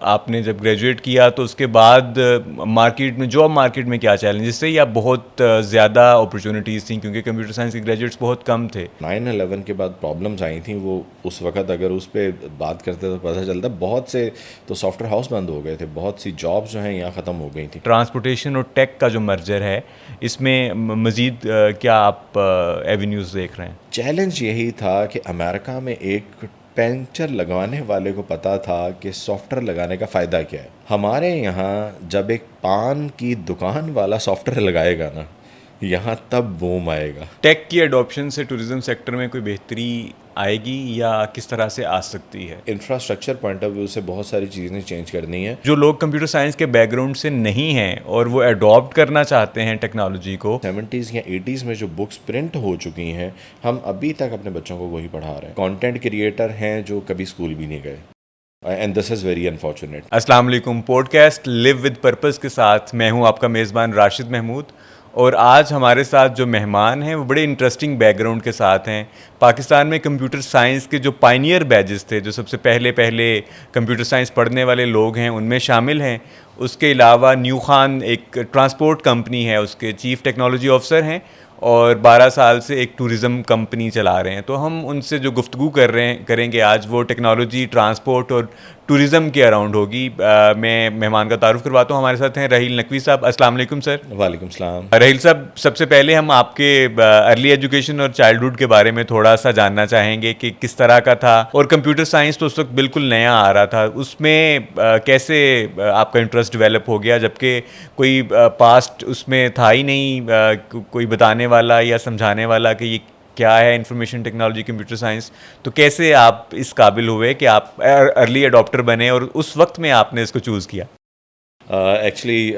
آپ نے جب گریجویٹ کیا تو اس کے بعد مارکیٹ میں جاب مارکیٹ میں کیا چیلنجز تھے یا بہت زیادہ اپرچونیٹیز تھیں کیونکہ کمپیوٹر سائنس کے گریجویٹس بہت کم تھے؟ 9/11 کے بعد پرابلمز آئی تھیں، وہ اس وقت اگر اس پہ بات کرتے تو پتہ چلتا بہت سے تو سافٹ ویئر ہاؤس بند ہو گئے تھے، بہت سی جابس جو ہیں یہاں ختم ہو گئی تھیں. ٹرانسپورٹیشن اور ٹیک کا جو مرجر ہے اس میں مزید کیا آپ ایونیوز دیکھ رہے ہیں؟ چیلنج یہی تھا کہ امریکہ میں ایک پنچر لگوانے والے کو پتا تھا کہ سافٹ ویئر لگانے کا فائدہ کیا ہے. ہمارے یہاں جب ایک پان کی دکان والا سافٹ ویئر لگائے گا نا، یہاں تب بوم آئے گا. ٹیک کی ایڈoption سے ٹورزم سیکٹر میں کوئی بہتری آئے گی یا کس طرح سے آ سکتی ہے؟ انفراسٹرکچر پوائنٹ آف ویو سے بہت ساری چیزیں چینج کرنی ہیں. جو لوگ کمپیوٹر سائنس کے بیک گراؤنڈ سے نہیں ہیں اور وہ اڈاپٹ کرنا چاہتے ہیں ٹیکنالوجی کو، 70s یا 80s میں جو بکس پرنٹ ہو چکی ہیں، ہم ابھی تک اپنے بچوں کو وہی پڑھا رہے ہیں. کانٹینٹ کریٹر ہیں جو کبھی اسکول بھی نہیں گئے، and this is very unfortunate. السلام علیکم. Podcast live with purpose کے ساتھ میں ہوں آپ کا میزبان راشد محمود، اور آج ہمارے ساتھ جو مہمان ہیں وہ بڑے انٹرسٹنگ بیک گراؤنڈ کے ساتھ ہیں. پاکستان میں کمپیوٹر سائنس کے جو پائنیئر بیچز تھے، جو سب سے پہلے کمپیوٹر سائنس پڑھنے والے لوگ ہیں، ان میں شامل ہیں. اس کے علاوہ نیو خان ایک ٹرانسپورٹ کمپنی ہے، اس کے چیف ٹیکنالوجی آفیسر ہیں اور 12 سال سے ایک ٹورزم کمپنی چلا رہے ہیں. تو ہم ان سے جو گفتگو کریں گے آج، وہ ٹیکنالوجی، ٹرانسپورٹ اور ٹورزم کے اراؤنڈ ہوگی. میں مہمان کا تعارف کرواتا ہوں. ہمارے ساتھ ہیں رحیل نقوی صاحب. السلام علیکم سر. وعلیکم السلام. رحیل صاحب، سب سے پہلے ہم آپ کے ارلی ایجوکیشن اور چائلڈہڈ کے بارے میں تھوڑا سا جاننا چاہیں گے کہ کس طرح کا تھا، اور کمپیوٹر سائنس تو اس وقت بالکل نیا آ رہا تھا، اس میں کیسے آپ کا انٹرسٹ ڈیولپ ہو گیا، جبکہ کوئی پاسٹ اس میں تھا ہی نہیں کوئی بتانے والا یا سمجھانے والا کہ یہ کیا ہے انفارمیشن ٹیکنالوجی، کمپیوٹر سائنس. تو کیسے آپ اس قابل ہوئے کہ آپ ارلی اڈاپٹر بنے اور اس وقت میں آپ نے اس کو چوز کیا؟ ایکچولی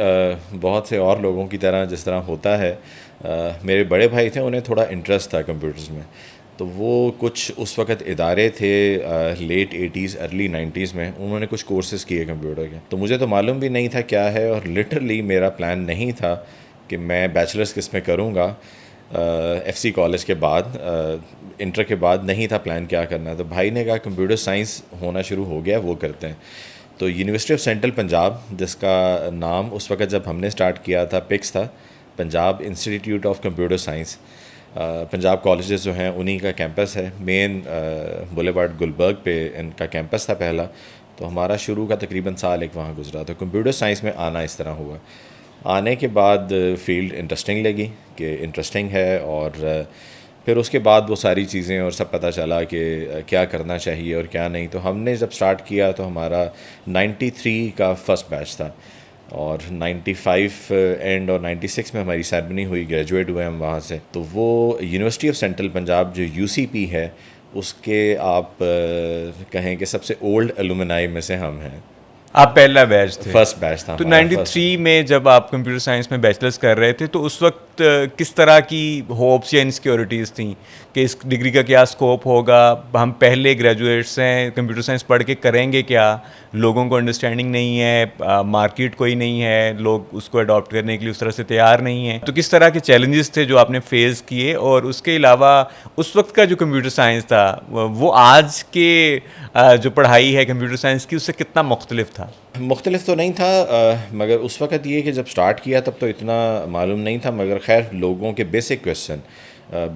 بہت سے اور لوگوں کی طرح جس طرح ہوتا ہے، میرے بڑے بھائی تھے، انہیں تھوڑا انٹرسٹ تھا کمپیوٹرز میں. تو وہ کچھ اس وقت ادارے تھے لیٹ 80s ارلی 90s میں، انہوں نے کچھ کورسز کیے کمپیوٹر کے. تو مجھے تو معلوم بھی نہیں تھا کیا ہے، اور لٹرلی میرا پلان نہیں تھا کہ میں بیچلرس کس میں کروں گا. ایف سی کالج کے بعد، انٹر کے بعد نہیں تھا پلان کیا کرنا. تو بھائی نے کہا کمپیوٹر سائنس ہونا شروع ہو گیا، وہ کرتے ہیں. تو یونیورسٹی آف سینٹرل پنجاب، جس کا نام اس وقت جب ہم نے اسٹارٹ کیا تھا پکس تھا، Punjab institute of computer science. Punjab colleges جو ہیں انہی کا کیمپس ہے، مین بولیوارڈ گلبرگ پہ ان کا کیمپس تھا پہلا. تو ہمارا شروع کا تقریباً سال ایک وہاں گزرا. تو کمپیوٹر سائنس میں آنا اس طرح ہوا. آنے کے بعد فیلڈ انٹرسٹنگ لگی کہ انٹرسٹنگ ہے، اور پھر اس کے بعد وہ ساری چیزیں اور سب پتہ چلا کہ کیا کرنا چاہیے اور کیا نہیں. تو ہم نے جب سٹارٹ کیا تو ہمارا 93 کا فرسٹ بیچ تھا، اور 95 اینڈ اور 96 میں ہماری سیرمنی ہوئی، گریجویٹ ہوئے ہم وہاں سے. تو وہ یونیورسٹی آف سینٹرل پنجاب جو UCP ہے، اس کے آپ کہیں کہ سب سے اولڈ ایلومنائی میں سے ہم ہیں. آپ پہلا بیچ تھے؟ فرسٹ بیچ تھا تو ہمارا. 93 میں جب آپ کمپیوٹر سائنس میں بیچلرس کر رہے تھے تو اس وقت کس طرح کی ہوپس یا انسیکیورٹیز تھیں کہ اس ڈگری کا کیا اسکوپ ہوگا؟ ہم پہلے گریجویٹس ہیں، کمپیوٹر سائنس پڑھ کے کریں گے کیا؟ لوگوں کو انڈرسٹینڈنگ نہیں ہے، مارکیٹ کوئی نہیں ہے، لوگ اس کو اڈاپٹ کرنے کے لیے اس طرح سے تیار نہیں ہیں. تو کس طرح کے چیلنجز تھے جو آپ نے فیس کیے؟ اور اس کے علاوہ اس وقت کا جو کمپیوٹر سائنس تھا وہ آج کے جو پڑھائی ہے کمپیوٹر سائنس کی، اس سے کتنا مختلف تھا؟ مختلف تو نہیں تھا، مگر اس وقت یہ کہ جب سٹارٹ کیا تب تو اتنا معلوم نہیں تھا. مگر خیر لوگوں کے بیسک کویسچن،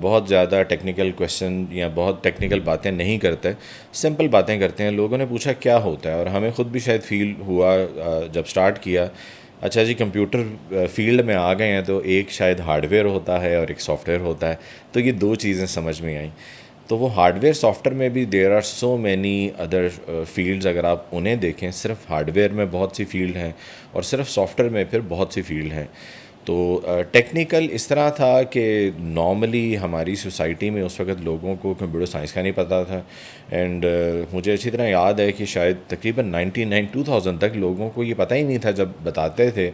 بہت زیادہ ٹیکنیکل کویسچن یا بہت ٹیکنیکل باتیں نہیں کرتے، سمپل باتیں کرتے ہیں. لوگوں نے پوچھا کیا ہوتا ہے، اور ہمیں خود بھی شاید فیل ہوا جب سٹارٹ کیا، اچھا جی کمپیوٹر فیلڈ میں آ گئے ہیں تو ایک شاید ہارڈ ویئر ہوتا ہے اور ایک سافٹ ویئر ہوتا ہے. تو یہ دو چیزیں سمجھ میں آئیں. تو وہ ہارڈ ویئر سافٹ ویئر میں بھی there are so many other fields. اگر آپ انہیں دیکھیں، صرف ہارڈ ویئر میں بہت سی فیلڈ ہیں، اور صرف سافٹ ویئر میں پھر بہت سی فیلڈ ہیں. تو ٹیکنیکل اس طرح تھا کہ نارملی ہماری سوسائٹی میں اس وقت لوگوں کو کمپیوٹر سائنس کا نہیں پتہ تھا. اینڈ مجھے اچھی طرح یاد ہے کہ شاید تقریباً 99-2000 تک لوگوں کو یہ پتہ ہی نہیں تھا. جب بتاتے تھے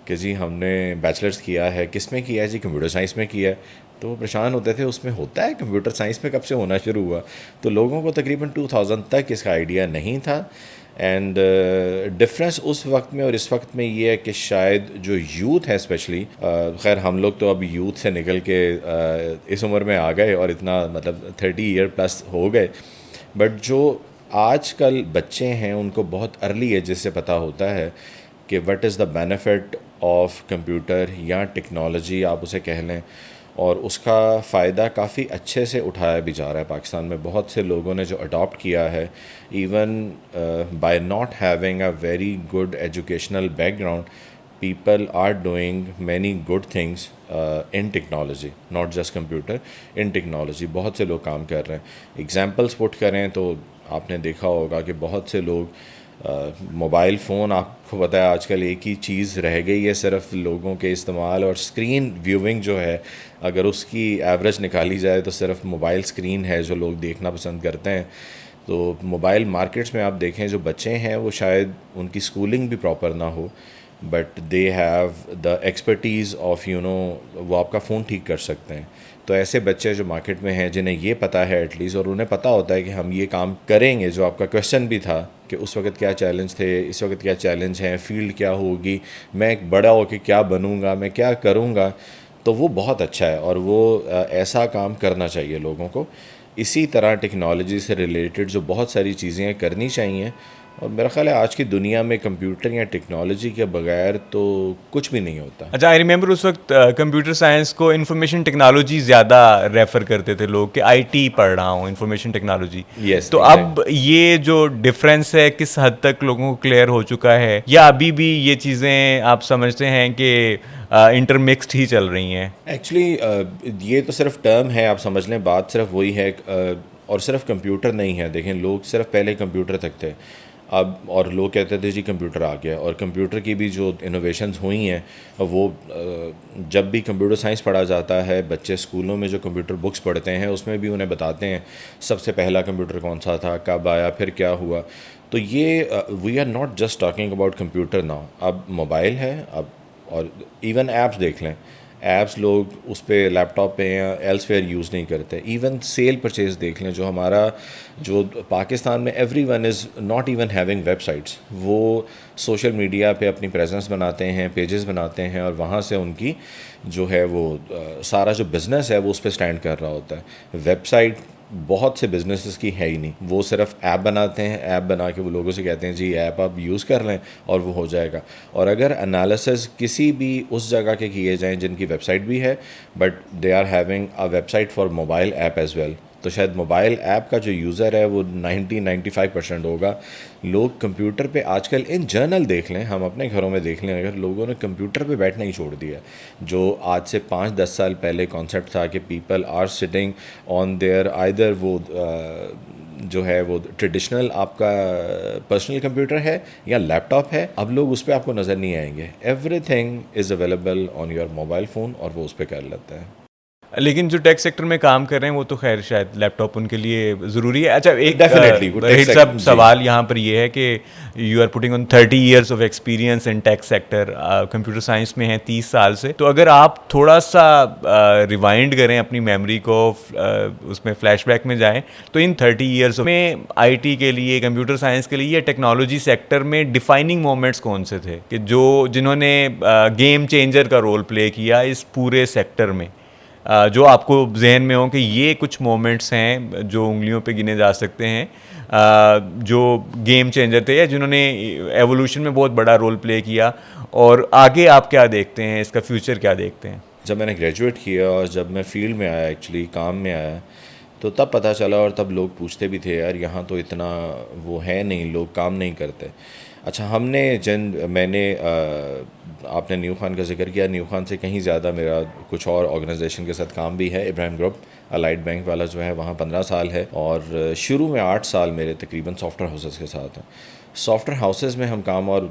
کہ جی ہم نے بیچلرس کیا ہے، کس میں کیا ہے؟ جی کمپیوٹر سائنس میں کیا ہے. تو وہ پریشان ہوتے تھے، اس میں ہوتا ہے کمپیوٹر سائنس میں کب سے ہونا شروع ہوا؟ تو لوگوں کو تقریباً 2000 تک اس کا آئیڈیا نہیں تھا. اینڈ ڈفرینس اس وقت میں اور اس وقت میں یہ ہے کہ شاید جو یوتھ ہے اسپیشلی، خیر ہم لوگ تو اب یوتھ سے نکل کے اس عمر میں آ گئے اور اتنا مطلب 30 ایئر پلس ہو گئے، بٹ جو آج کل بچے ہیں ان کو بہت ارلی ایج سے پتہ ہوتا ہے کہ what is the benefit of computer یا ٹیکنالوجی آپ اسے کہہ لیں, اور اس کا فائدہ کافی اچھے سے اٹھایا بھی جا رہا ہے. پاکستان میں بہت سے لوگوں نے جو اڈاپٹ کیا ہے, even by not having a very good educational back ground, people are doing many good things in technology, not just computer, in technology. بہت سے لوگ کام کر رہے ہیں. ایگزامپلس پٹ کریں تو آپ نے دیکھا ہوگا کہ بہت سے لوگ موبائل فون, آپ کو پتہ ہے آج کل ایک ہی چیز رہ گئی ہے صرف لوگوں کے استعمال, اور اسکرین ویونگ جو ہے اگر اس کی ایوریج نکالی جائے تو صرف موبائل اسکرین ہے جو لوگ دیکھنا پسند کرتے ہیں. تو موبائل مارکیٹس میں آپ دیکھیں جو بچے ہیں وہ شاید ان کی اسکولنگ بھی پراپر نہ ہو, but they have the expertise of وہ آپ کا فون ٹھیک کر سکتے ہیں. تو ایسے بچے جو مارکیٹ میں ہیں جنہیں یہ پتہ ہے ایٹ لیسٹ, اور انہیں پتہ ہوتا ہے کہ ہم یہ کام کریں گے. جو آپ کا کویشچن بھی تھا کہ اس وقت کیا چیلنج تھے, اس وقت کیا چیلنج ہیں, فیلڈ کیا ہوگی, میں ایک بڑا ہو کے کیا بنوں گا, میں کیا کروں گا, تو وہ بہت اچھا ہے اور وہ ایسا کام کرنا چاہیے لوگوں کو. اسی طرح ٹیکنالوجی سے ریلیٹڈ جو بہت ساری چیزیں کرنی چاہیے, اور میرا خیال ہے آج کی دنیا میں کمپیوٹر یا ٹیکنالوجی کے بغیر تو کچھ بھی نہیں ہوتا. اچھا, آئی ریممبر اس وقت کمپیوٹر سائنس کو انفارمیشن ٹیکنالوجی زیادہ ریفر کرتے تھے لوگ کہ آئی ٹی پڑھ رہا ہوں, انفارمیشن ٹیکنالوجی. یس, تو اب یہ جو ڈفرینس ہے کس حد تک لوگوں کو کلیئر ہو چکا ہے, یا ابھی بھی یہ چیزیں آپ سمجھتے ہیں کہ انٹرمکسڈ ہی چل رہی ہیں؟ ایکچولی یہ تو صرف ٹرم ہے, آپ سمجھ لیں بات صرف وہی ہے, اور صرف کمپیوٹر نہیں ہے. دیکھیں لوگ صرف پہلے کمپیوٹر تک تھے اب, اور لوگ کہتے تھے جی کمپیوٹر آ گیا, اور کمپیوٹر کی بھی جو انوویشنز ہوئی ہیں وہ جب بھی کمپیوٹر سائنس پڑھا جاتا ہے, بچے اسکولوں میں جو کمپیوٹر بکس پڑھتے ہیں اس میں بھی انہیں بتاتے ہیں سب سے پہلا کمپیوٹر کون سا تھا, کب آیا, پھر کیا ہوا. تو یہ we are not just talking about computer now, اب موبائل ہے اب, اور ایون ایپس دیکھ لیں, ایپس لوگ اس پہ لیپ ٹاپ پہ یا ایلس ویئر یوز نہیں کرتے. ایون سیل پرچیز دیکھ لیں, جو ہمارا جو پاکستان میں every one is not even having web sites, وہ سوشل میڈیا پہ اپنی پریزنس بناتے ہیں, پیجز بناتے ہیں, اور وہاں سے ان کی جو ہے وہ سارا جو بزنس ہے وہ اس پہ اسٹینڈ کر رہا ہوتا ہے. ویب سائٹ بہت سے بزنسز کی ہے ہی نہیں, وہ صرف ایپ بناتے ہیں, ایپ بنا کے وہ لوگوں سے کہتے ہیں جی ایپ آپ یوز کر لیں اور وہ ہو جائے گا. اور اگر انالیسز کسی بھی اس جگہ کے کیے جائیں جن کی ویب سائٹ بھی ہے but they are having a website for mobile app as well, تو شاید موبائل ایپ کا جو یوزر ہے وہ 90-95% ہوگا. لوگ کمپیوٹر پہ آج کل ان جرنل دیکھ لیں, ہم اپنے گھروں میں دیکھ لیں, اگر لوگوں نے کمپیوٹر پہ بیٹھنا ہی چھوڑ دیا, جو آج سے 5-10 سال پہلے کانسیپٹ تھا کہ people are sitting on their either وہ جو ہے وہ ٹریڈیشنل آپ کا پرسنل کمپیوٹر ہے یا لیپ ٹاپ ہے, اب لوگ اس پہ آپ کو نظر نہیں آئیں گے. Every thing is available on your mobile phone, اور وہ اس پہ کر لیتا ہے. لیکن جو ٹیک سیکٹر میں کام کر رہے ہیں وہ تو خیر شاید لیپ ٹاپ ان کے لیے ضروری ہے. اچھا, ایک صاحب سوال یہاں پر یہ ہے کہ you are putting on 30 years of experience in tech sector, computer science میں ہیں 30 سال سے, تو اگر آپ تھوڑا سا ریوائنڈ کریں اپنی میموری کو, اس میں فلیش بیک میں جائیں, تو ان 30 ایئرس میں آئی ٹی کے لیے, کمپیوٹر سائنس کے لیے, ٹیکنالوجی سیکٹر میں ڈیفائننگ مومنٹس کون سے تھے کہ جنہوں نے گیم چینجر کا رول پلے کیا اس پورے سیکٹر میں, جو آپ کو ذہن میں ہوں کہ یہ کچھ مومنٹس ہیں جو انگلیوں پہ گنے جا سکتے ہیں جو گیم چینجر تھے یا جنہوں نے ایوولوشن میں بہت بڑا رول پلے کیا, اور آگے آپ کیا دیکھتے ہیں, اس کا فیوچر کیا دیکھتے ہیں؟ جب میں نے گریجویٹ کیا اور جب میں فیلڈ میں آیا, ایکچولی کام میں آیا, تو تب پتہ چلا, اور تب لوگ پوچھتے بھی تھے یار یہاں تو اتنا وہ ہے نہیں, لوگ کام نہیں کرتے. اچھا, ہم نے میں نے آپ نے نیو خان کا ذکر کیا, نیو خان سے کہیں زیادہ میرا کچھ اور آرگنائزیشن کے ساتھ کام بھی ہے. ابراہیم گروپ الائٹ بینک والا جو ہے وہاں 15 سال ہے, اور شروع میں 8 سال میرے تقریباً سافٹ ویئر ہاؤسز کے ساتھ ہیں. سافٹ ویئر ہاؤسز میں ہم کام, اور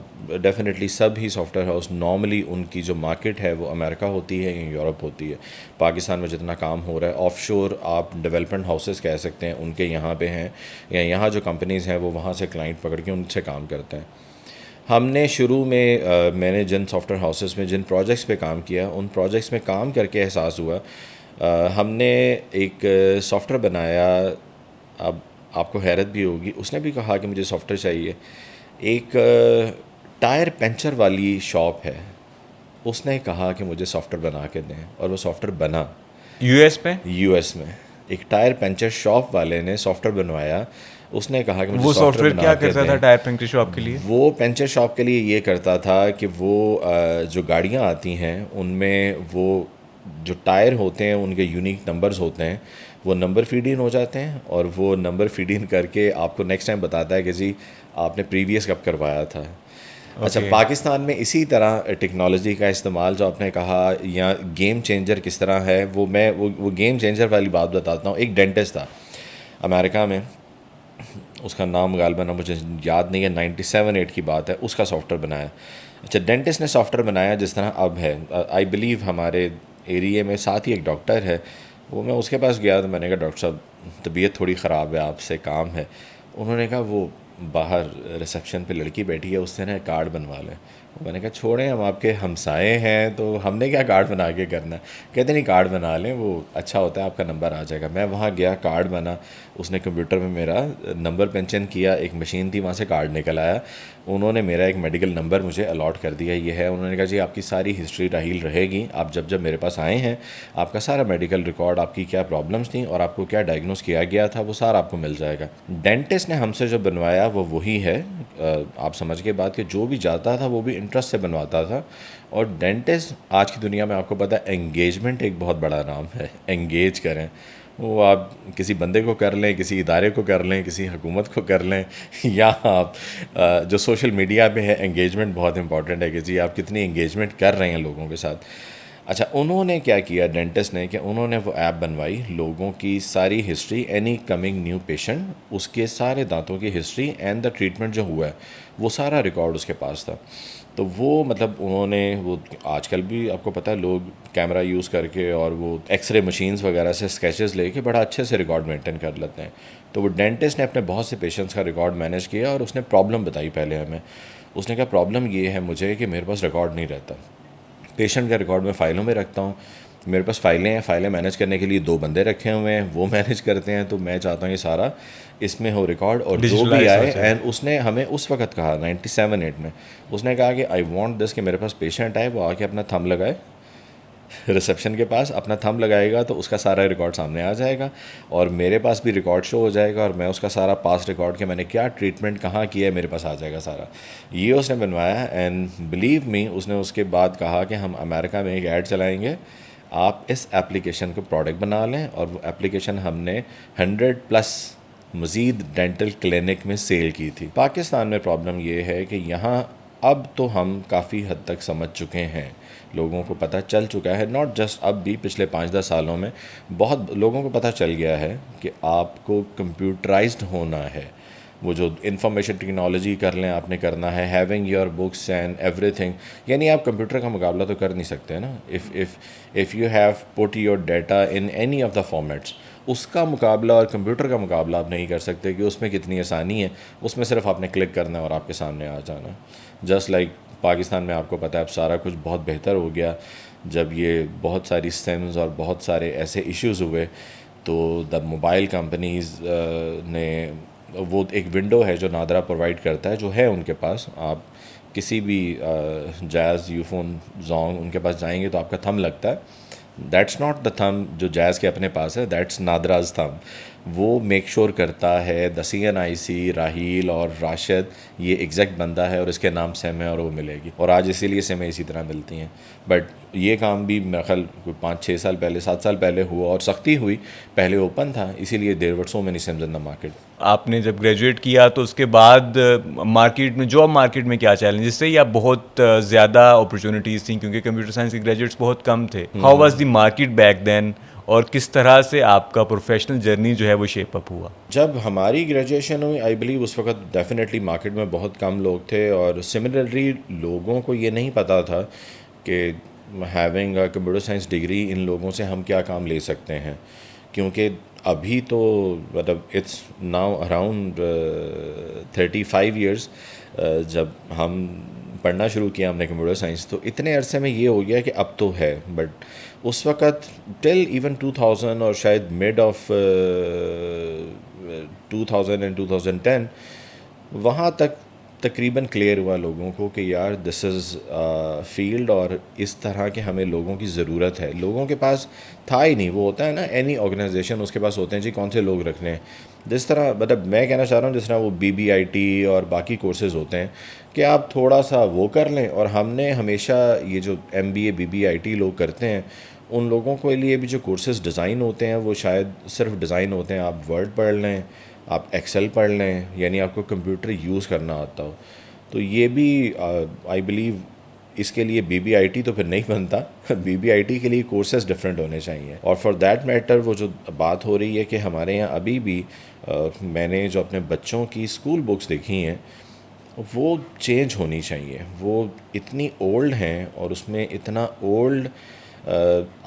ڈیفینیٹلی سب ہی سافٹ ویئر ہاؤس نارملی ان کی جو مارکیٹ ہے وہ امریکہ ہوتی ہے یا یورپ ہوتی ہے. پاکستان میں جتنا کام ہو رہا ہے آف شور آپ ڈیولپمنٹ ہاؤسز کہہ سکتے ہیں, ان کے یہاں پہ ہیں, یا یہاں جو کمپنیز ہیں وہ وہاں سے کلائنٹ پکڑ کے ان سے کام کرتے ہیں. ہم نے شروع میں نے جن سافٹ ویئر ہاؤسز میں جن پروجیکٹس پہ کام کیا, ان پروجیکٹس میں کام کر کے احساس ہوا, ہم نے ایک سافٹ ویئر بنایا, اب آپ کو حیرت بھی ہوگی, اس نے بھی کہا کہ مجھے سافٹ ویئر چاہیے. ایک ٹائر پنچر والی شاپ ہے, اس نے کہا کہ مجھے سافٹ ویئر بنا کے دیں, اور وہ سافٹ ویئر بنا. یو ایس میں ایک ٹائر پنچر شاپ والے نے سافٹ ویئر بنوایا, اس نے کہا کہ مجھے وہ سافٹ سافٹ ویئر ویئر کیا بنا کے کرتا تھا دیں. ٹائر پنکچر شاپ کے لیے؟ وہ پنچر شاپ کے لیے یہ کرتا تھا کہ وہ جو گاڑیاں آتی ہیں ان میں وہ جو ٹائر ہوتے ہیں ان کے یونیک نمبرز ہوتے ہیں, وہ نمبر فیڈ ان ہو جاتے ہیں, اور وہ نمبر فیڈ ان کر کے آپ کو نیکسٹ ٹائم بتاتا ہے کہ جی آپ نے پریویس کب کروایا تھا. اچھا, پاکستان میں اسی طرح ٹیکنالوجی کا استعمال جو آپ نے کہا, یا گیم چینجر کس طرح ہے, وہ گیم چینجر والی بات بتاتا ہوں. ایک ڈینٹسٹ تھا امریکہ میں, اس کا نام غالباً مجھے یاد نہیں ہے, 97-8 کی بات ہے, اس کا سافٹ ویئر بنایا. اچھا, ڈینٹسٹ نے سافٹ ویئر بنایا جس طرح اب ہے. آئی بلیو ہمارے ایریے میں ساتھ ہی ایک ڈاکٹر ہے, وہ میں اس کے پاس گیا تو میں نے کہا ڈاکٹر صاحب طبیعت تھوڑی خراب ہے, آپ سے کام ہے. انہوں نے کہا وہ باہر ریسیپشن پہ لڑکی بیٹھی ہے, اس سے نا کارڈ بنوا لیں. میں نے کہا چھوڑیں, ہم آپ کے ہمسائے ہیں تو ہم نے کیا کارڈ بنا کے کرنا ہے. کہتے نہیں کارڈ بنا لیں, وہ اچھا ہوتا ہے, آپ کا نمبر آ جائے گا. میں وہاں گیا, کارڈ بنا, اس نے کمپیوٹر میں میرا نمبر پینشن کیا, ایک مشین تھی وہاں سے کارڈ نکل آیا. انہوں نے میرا ایک میڈیکل نمبر مجھے الاٹ کر دیا, یہ ہے. انہوں نے کہا جی آپ کی ساری ہسٹری راہیل رہے گی, آپ جب جب میرے پاس آئے ہیں آپ کا سارا میڈیکل ریکارڈ, آپ کی کیا پرابلمس تھیں اور آپ کو کیا ڈائگنوز کیا گیا تھا, وہ سارا آپ کو مل جائے گا. ڈینٹسٹ نے ہم سے جو بنوایا وہ وہی ہے. آپ سمجھ کے بات کہ جو بھی جاتا تھا وہ بھی انٹرسٹ سے بنواتا تھا. اور ڈینٹسٹ آج کی دنیا میں آپ کو پتہ ہے انگیجمنٹ ایک بہت بڑا نام ہے. انگیج کریں, وہ آپ کسی بندے کو کر لیں, کسی ادارے کو کر لیں, کسی حکومت کو کر لیں, یا آپ جو سوشل میڈیا پہ ہے, انگیجمنٹ بہت امپورٹنٹ ہے کہ جی آپ کتنی انگیجمنٹ کر رہے ہیں لوگوں کے ساتھ. اچھا, انہوں نے کیا کیا ڈینٹسٹ نے کہ انہوں نے وہ ایپ بنوائی, لوگوں کی ساری history, any coming new patient, اس کے سارے دانتوں کی ہسٹری اینڈ دا ٹریٹمنٹ جو ہوا ہے وہ سارا ریکارڈ اس کے پاس تھا. تو وہ مطلب انہوں نے وہ آج کل بھی آپ کو پتہ ہے لوگ کیمرہ یوز کر کے اور وہ ایکس رے مشینز وغیرہ سے اسکیچز لے کے بڑا اچھے سے ریکارڈ مینٹین کر لیتے ہیں. تو وہ ڈینٹسٹ نے اپنے بہت سے پیشنٹس کا ریکارڈ مینیج کیا, اور اس نے پرابلم بتائی پہلے ہمیں. اس نے کہا پرابلم یہ ہے مجھے کہ میرے پاس ریکارڈ نہیں رہتا, پیشنٹ کا ریکارڈ میں فائلوں میں رکھتا ہوں, میرے پاس فائلیں ہیں, فائلیں مینیج کرنے کے لیے 2 بندے رکھے ہوئے ہیں, وہ مینیج کرتے ہیں. تو میں چاہتا ہوں یہ سارا اس میں ہو ریکارڈ, اور جو بھی آئے. اینڈ اس نے ہمیں اس وقت کہا 97-8 میں, اس نے کہا کہ آئی وانٹ دس کہ میرے پاس پیشنٹ آئے, وہ آ کے اپنا تھم لگائے ریسیپشن کے پاس, اپنا تھم لگائے گا تو اس کا سارا ریکارڈ سامنے آ جائے گا, اور میرے پاس بھی ریکارڈ شو ہو جائے گا, اور میں اس کا سارا پاس ریکارڈ کہ میں نے کیا ٹریٹمنٹ کہاں کیا ہے میرے پاس آ جائے گا سارا. یہ اس نے بنوایا. اینڈ بلیو می, اس نے اس کے بعد کہا کہ ہم امریکہ میں ایک ایڈ چلائیں گے, آپ اس ایپلیکیشن کو پروڈکٹ بنا لیں. اور وہ ایپلیکیشن ہم نے 100+ مزید ڈینٹل کلینک میں سیل کی تھی. پاکستان میں پرابلم یہ ہے کہ یہاں اب تو ہم کافی حد تک سمجھ چکے ہیں, لوگوں کو پتہ چل چکا ہے, ناٹ جسٹ اب بھی, پچھلے 5-10 سالوں میں بہت لوگوں کو پتہ چل گیا ہے کہ آپ کو کمپیوٹرائزڈ ہونا ہے. وہ جو انفارمیشن ٹیکنالوجی کر لیں آپ نے کرنا ہے, having your books and every thing. یعنی آپ کمپیوٹر کا مقابلہ تو کر نہیں سکتے نا. If you have put your data in any of the formats, اس کا مقابلہ اور کمپیوٹر کا مقابلہ آپ نہیں کر سکتے کہ اس میں کتنی آسانی ہے. اس میں صرف آپ نے کلک کرنا ہے اور آپ کے سامنے آ جانا. جسٹ لائک پاکستان میں آپ کو پتہ ہے اب سارا کچھ بہت بہتر ہو گیا. جب یہ بہت ساری سیمز اور بہت سارے ایسے ایشوز ہوئے تو دا موبائل کمپنیز نے, وہ ایک ونڈو ہے جو نادرا پرووائڈ کرتا ہے, جو ہے ان کے پاس. آپ کسی بھی جاز, یوفون, زونگ ان کے پاس جائیں گے تو آپ کا تھم لگتا ہے. دیٹس ناٹ دا تھم جو جاز کے اپنے پاس ہے, دیٹس نادراز تھم. وہ میک شور کرتا ہے دا CNIC, راہیل اور راشد یہ ایگزیکٹ بندہ ہے, اور اس کے نام سیم ہے اور وہ ملے گی. اور آج اسی لیے سیمیں اسی طرح ملتی ہیں. بٹ یہ کام بھی میرا خیال کوئی 5-6 سال پہلے, 7 سال پہلے ہوا, اور سختی ہوئی. پہلے اوپن تھا, اسی لیے there were so many seems in the market. آپ نے جب گریجویٹ کیا تو اس کے بعد مارکیٹ میں, جاب مارکیٹ میں کیا چیلنجز تھے, یا بہت زیادہ اپرچونیٹیز تھیں کیونکہ کمپیوٹر سائنس کے گریجویٹس بہت کم تھے؟ How was the market back then, اور کس طرح سے آپ کا پروفیشنل جرنی جو ہے وہ شیپ اپ ہوا؟ جب ہماری گریجویشن ہوئی آئی بلیو اس وقت ڈیفینیٹلی مارکیٹ میں بہت کم لوگ تھے, اور سملرلی لوگوں کو یہ نہیں پتہ تھا کہ having a computer science degree in لوگوں سے ہم کیا کام لے سکتے ہیں. کیونکہ ابھی تو مطلب اٹس ناؤ اراؤنڈ 35 ایئرس جب ہم پڑھنا شروع کیا ہم نے کمپیوٹر سائنس, تو اتنے عرصے میں یہ ہو گیا کہ اب تو ہے. بٹ اس وقت ٹل ایون 2000 اور شاید مڈ آف 2000 اینڈ 2010 وہاں تک تقریباً کلیئر ہوا لوگوں کو کہ یار دس از فیلڈ, اور اس طرح کے ہمیں لوگوں کی ضرورت ہے. لوگوں کے پاس تھا ہی نہیں, وہ ہوتا ہے نا اینی آرگنائزیشن, اس کے پاس ہوتے ہیں جی کون سے لوگ رکھنے ہیں, جس طرح مطلب میں کہنا چاہ رہا ہوں جس طرح وہ BBIT اور باقی کورسز ہوتے ہیں کہ آپ تھوڑا سا وہ کر لیں. اور ہم نے ہمیشہ یہ جو MBA BBIT لوگ کرتے ہیں ان لوگوں کے لیے بھی جو کورسز ڈیزائن ہوتے ہیں وہ شاید صرف ڈیزائن ہوتے ہیں. آپ ورڈ پڑھ لیں, آپ ایکسل پڑھ لیں, یعنی آپ کو کمپیوٹر یوز کرنا آتا ہو. تو یہ بھی آئی بلیو اس کے لیے BBIT تو پھر نہیں بنتا. BBIT کے لیے کورسز ڈفرینٹ ہونے چاہیے. اور فار دیٹ میٹر وہ جو بات ہو رہی ہے کہ ہمارے یہاں ابھی بھی میں نے جو اپنے بچوں کی اسکول بکس دیکھی ہیں وہ چینج ہونی چاہیے. وہ اتنی اولڈ ہیں اور اس میں اتنا اولڈ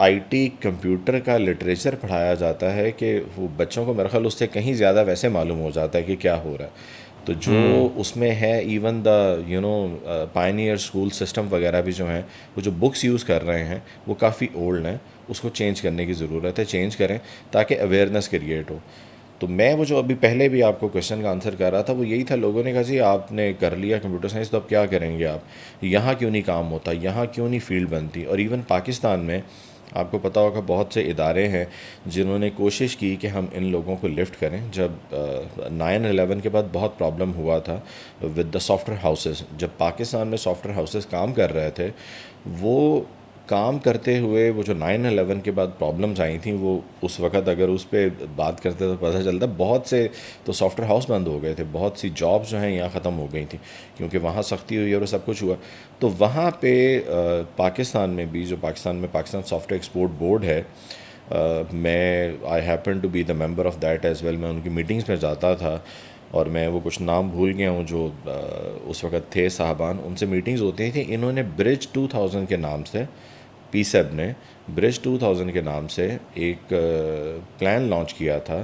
IT کمپیوٹر کا لٹریچر پڑھایا جاتا ہے کہ وہ بچوں کو میرا خیال اس سے کہیں زیادہ ویسے معلوم ہو جاتا ہے کہ کیا ہو رہا ہے. تو جو اس میں ہے even the pioneer school system وغیرہ بھی جو ہیں وہ جو بکس یوز کر رہے ہیں وہ کافی اولڈ ہیں. اس کو چینج کرنے کی ضرورت ہے. چینج کریں تاکہ اویئرنیس کریٹ ہو. تو میں وہ جو ابھی پہلے بھی آپ کو کویشچن کا آنسر کر رہا تھا وہ یہی تھا. لوگوں نے کہا جی آپ نے کر لیا کمپیوٹر سائنس تو اب کیا کریں گے آپ, یہاں کیوں نہیں کام ہوتا, یہاں کیوں نہیں فیلڈ بنتی. اور ایون پاکستان میں آپ کو پتہ ہوگا بہت سے ادارے ہیں جنہوں نے کوشش کی کہ ہم ان لوگوں کو لفٹ کریں. جب 9/11 کے بعد بہت پرابلم ہوا تھا with the soft where houses, جب پاکستان میں سافٹ ویئر ہاؤسز کام کر رہے تھے وہ کام کرتے ہوئے وہ جو 9/11 کے بعد پرابلمز آئی تھیں وہ اس وقت اگر اس پہ بات کرتے تو پتہ چلتا بہت سے تو سافٹ ویئر ہاؤس بند ہو گئے تھے. بہت سی جابس جو ہیں یہاں ختم ہو گئی تھیں کیونکہ وہاں سختی ہوئی اور سب کچھ ہوا. تو وہاں پہ پاکستان میں بھی جو Pakistan software export board ہے, میں I happen to be the member of that as well. میں ان کی میٹنگس میں جاتا تھا اور میں وہ کچھ نام بھول گیا ہوں جو اس وقت تھے صاحبان, ان سے میٹنگز ہوتی تھیں. انہوں نے برج 2000 کے نام سے PSEB نے برج 2000 کے نام سے ایک پلان لانچ کیا تھا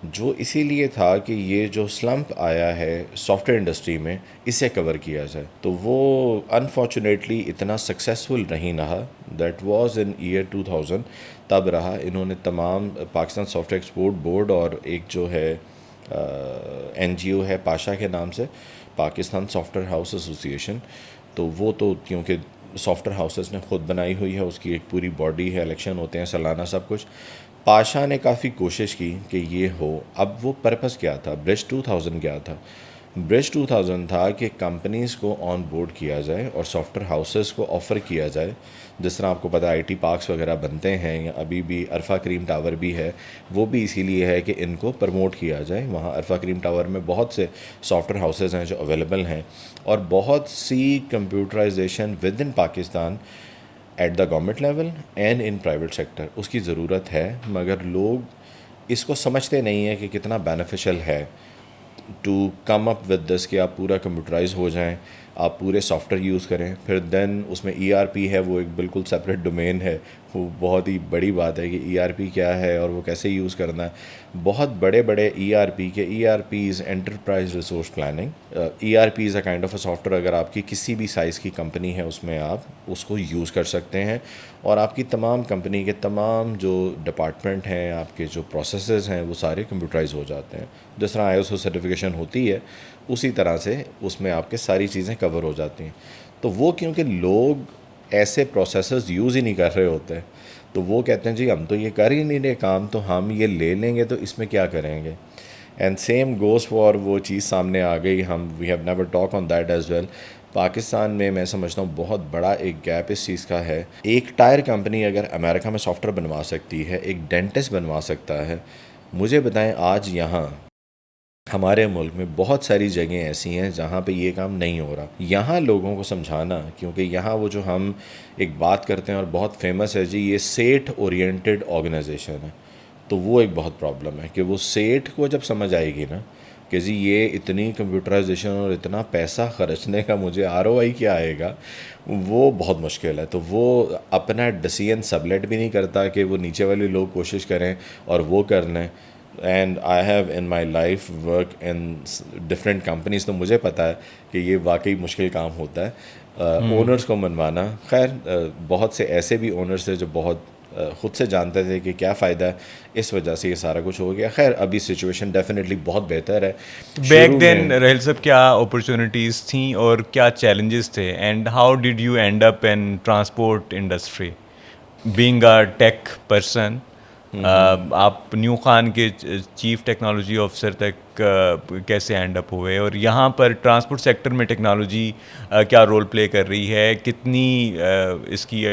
جو اسی لیے تھا کہ یہ جو سلمپ آیا ہے سافٹ ویئر انڈسٹری میں اسے کور کیا جائے. تو وہ انفارچونیٹلی اتنا سکسیزفل نہیں رہا. دیٹ واز ان ایئر 2000 تب رہا. انہوں نے تمام Pakistan software export board اور ایک جو ہے NGO ہے پاشا کے نام سے, Pakistan soft house house association, تو وہ تو کیونکہ سافٹ ویئر ہاؤسز نے خود بنائی ہوئی ہے, اس کی ایک پوری باڈی ہے, الیکشن ہوتے ہیں سالانہ سب کچھ. پاشا نے کافی کوشش کی کہ یہ ہو. اب وہ پرپس کیا تھا, برج 2000 کیا تھا؟ برج 2000 تھا کہ کمپنیز کو آن بورڈ کیا جائے اور سافٹ ویئر ہاؤسز کو آفر کیا جائے. جس طرح آپ کو پتہ IT پارکس وغیرہ بنتے ہیں, ابھی بھی عرفہ کریم ٹاور بھی ہے, وہ بھی اسی لیے ہے کہ ان کو پروموٹ کیا جائے. وہاں عرفہ کریم ٹاور میں بہت سے سافٹ ویئر ہاؤسز ہیں جو اویلیبل ہیں اور بہت سی computerization with in Pakistan at the government level and in private sector اس کی ضرورت ہے. مگر لوگ اس کو سمجھتے نہیں ہیں کہ کتنا بینیفیشل ہے to come up with this کہ آپ پورا کمپیوٹرائز ہو جائیں, آپ پورے سافٹ ویئر یوز کریں. پھر دین اس میں ERP ہے, وہ ایک بالکل سپریٹ ڈومین ہے. وہ بہت ہی بڑی بات ہے کہ ERP کیا ہے اور وہ کیسے یوز کرنا ہے. بہت بڑے بڑے ERP کے ERPs enterprise resource planning. ERP is a kind of a soft where. اگر آپ کی کسی بھی سائز کی کمپنی ہے اس میں آپ اس کو یوز کر سکتے ہیں اور آپ کی تمام کمپنی کے تمام جو ڈپارٹمنٹ ہیں, آپ کے جو پروسیسز ہیں وہ سارے کمپیوٹرائز ہو جاتے ہیں. جس طرح ISO سرٹیفکیشن ہوتی ہے اسی طرح سے اس میں آپ کے ساری چیزیں کور ہو جاتی ہیں. تو وہ کیونکہ لوگ ایسے پروسیسرز یوز ہی نہیں کر رہے ہوتے تو وہ کہتے ہیں جی ہم تو یہ کر ہی نہیں رہے کام, تو ہم یہ لے لیں گے تو اس میں کیا کریں گے. اینڈ سیم گوز فار وہ چیز سامنے آ گئی. We have never talk on that as well. Pakistan میں سمجھتا ہوں بہت بڑا ایک گیپ اس چیز کا ہے. ایک ٹائر کمپنی اگر امریکہ میں سافٹ ویئر بنوا سکتی ہے, ایک ڈینٹسٹ بنوا سکتا ہے, مجھے بتائیں آج یہاں ہمارے ملک میں بہت ساری جگہیں ایسی ہیں جہاں پہ یہ کام نہیں ہو رہا. یہاں لوگوں کو سمجھانا, کیونکہ یہاں وہ جو ہم ایک بات کرتے ہیں اور بہت فیمس ہے جی یہ سیٹ اورینٹڈ آرگنائزیشن ہے, تو وہ ایک بہت پرابلم ہے کہ وہ سیٹ کو جب سمجھ آئے گی نا کہ جی یہ اتنی کمپیوٹرائزیشن اور اتنا پیسہ خرچنے کا مجھے ROI کیا آئے گا, وہ بہت مشکل ہے. تو وہ اپنا ڈیسیژن سبلیٹ بھی نہیں کرتا کہ وہ نیچے والے لوگ کوشش کریں اور وہ کر لیں. And I have in my life work in different companies, تو مجھے پتہ ہے کہ یہ واقعی مشکل کام ہوتا ہے اونرز کو منوانا. خیر بہت سے ایسے بھی اونرز تھے جو بہت خود سے جانتے تھے کہ کیا فائدہ ہے, اس وجہ سے یہ سارا کچھ ہو گیا. خیر ابھی سچویشن ڈیفینیٹلی بہت بہتر ہے. بیک دین رحل صاحب کیا اپرچونیٹیز تھیں اور کیا چیلنجز تھے, and how did you and up in transport industry being a take person? آپ نیو خان کے چیف ٹیکنالوجی آفیسر تک کیسے اینڈ اپ ہوئے, اور یہاں پر ٹرانسپورٹ سیکٹر میں ٹیکنالوجی کیا رول پلے کر رہی ہے, کتنی اس کی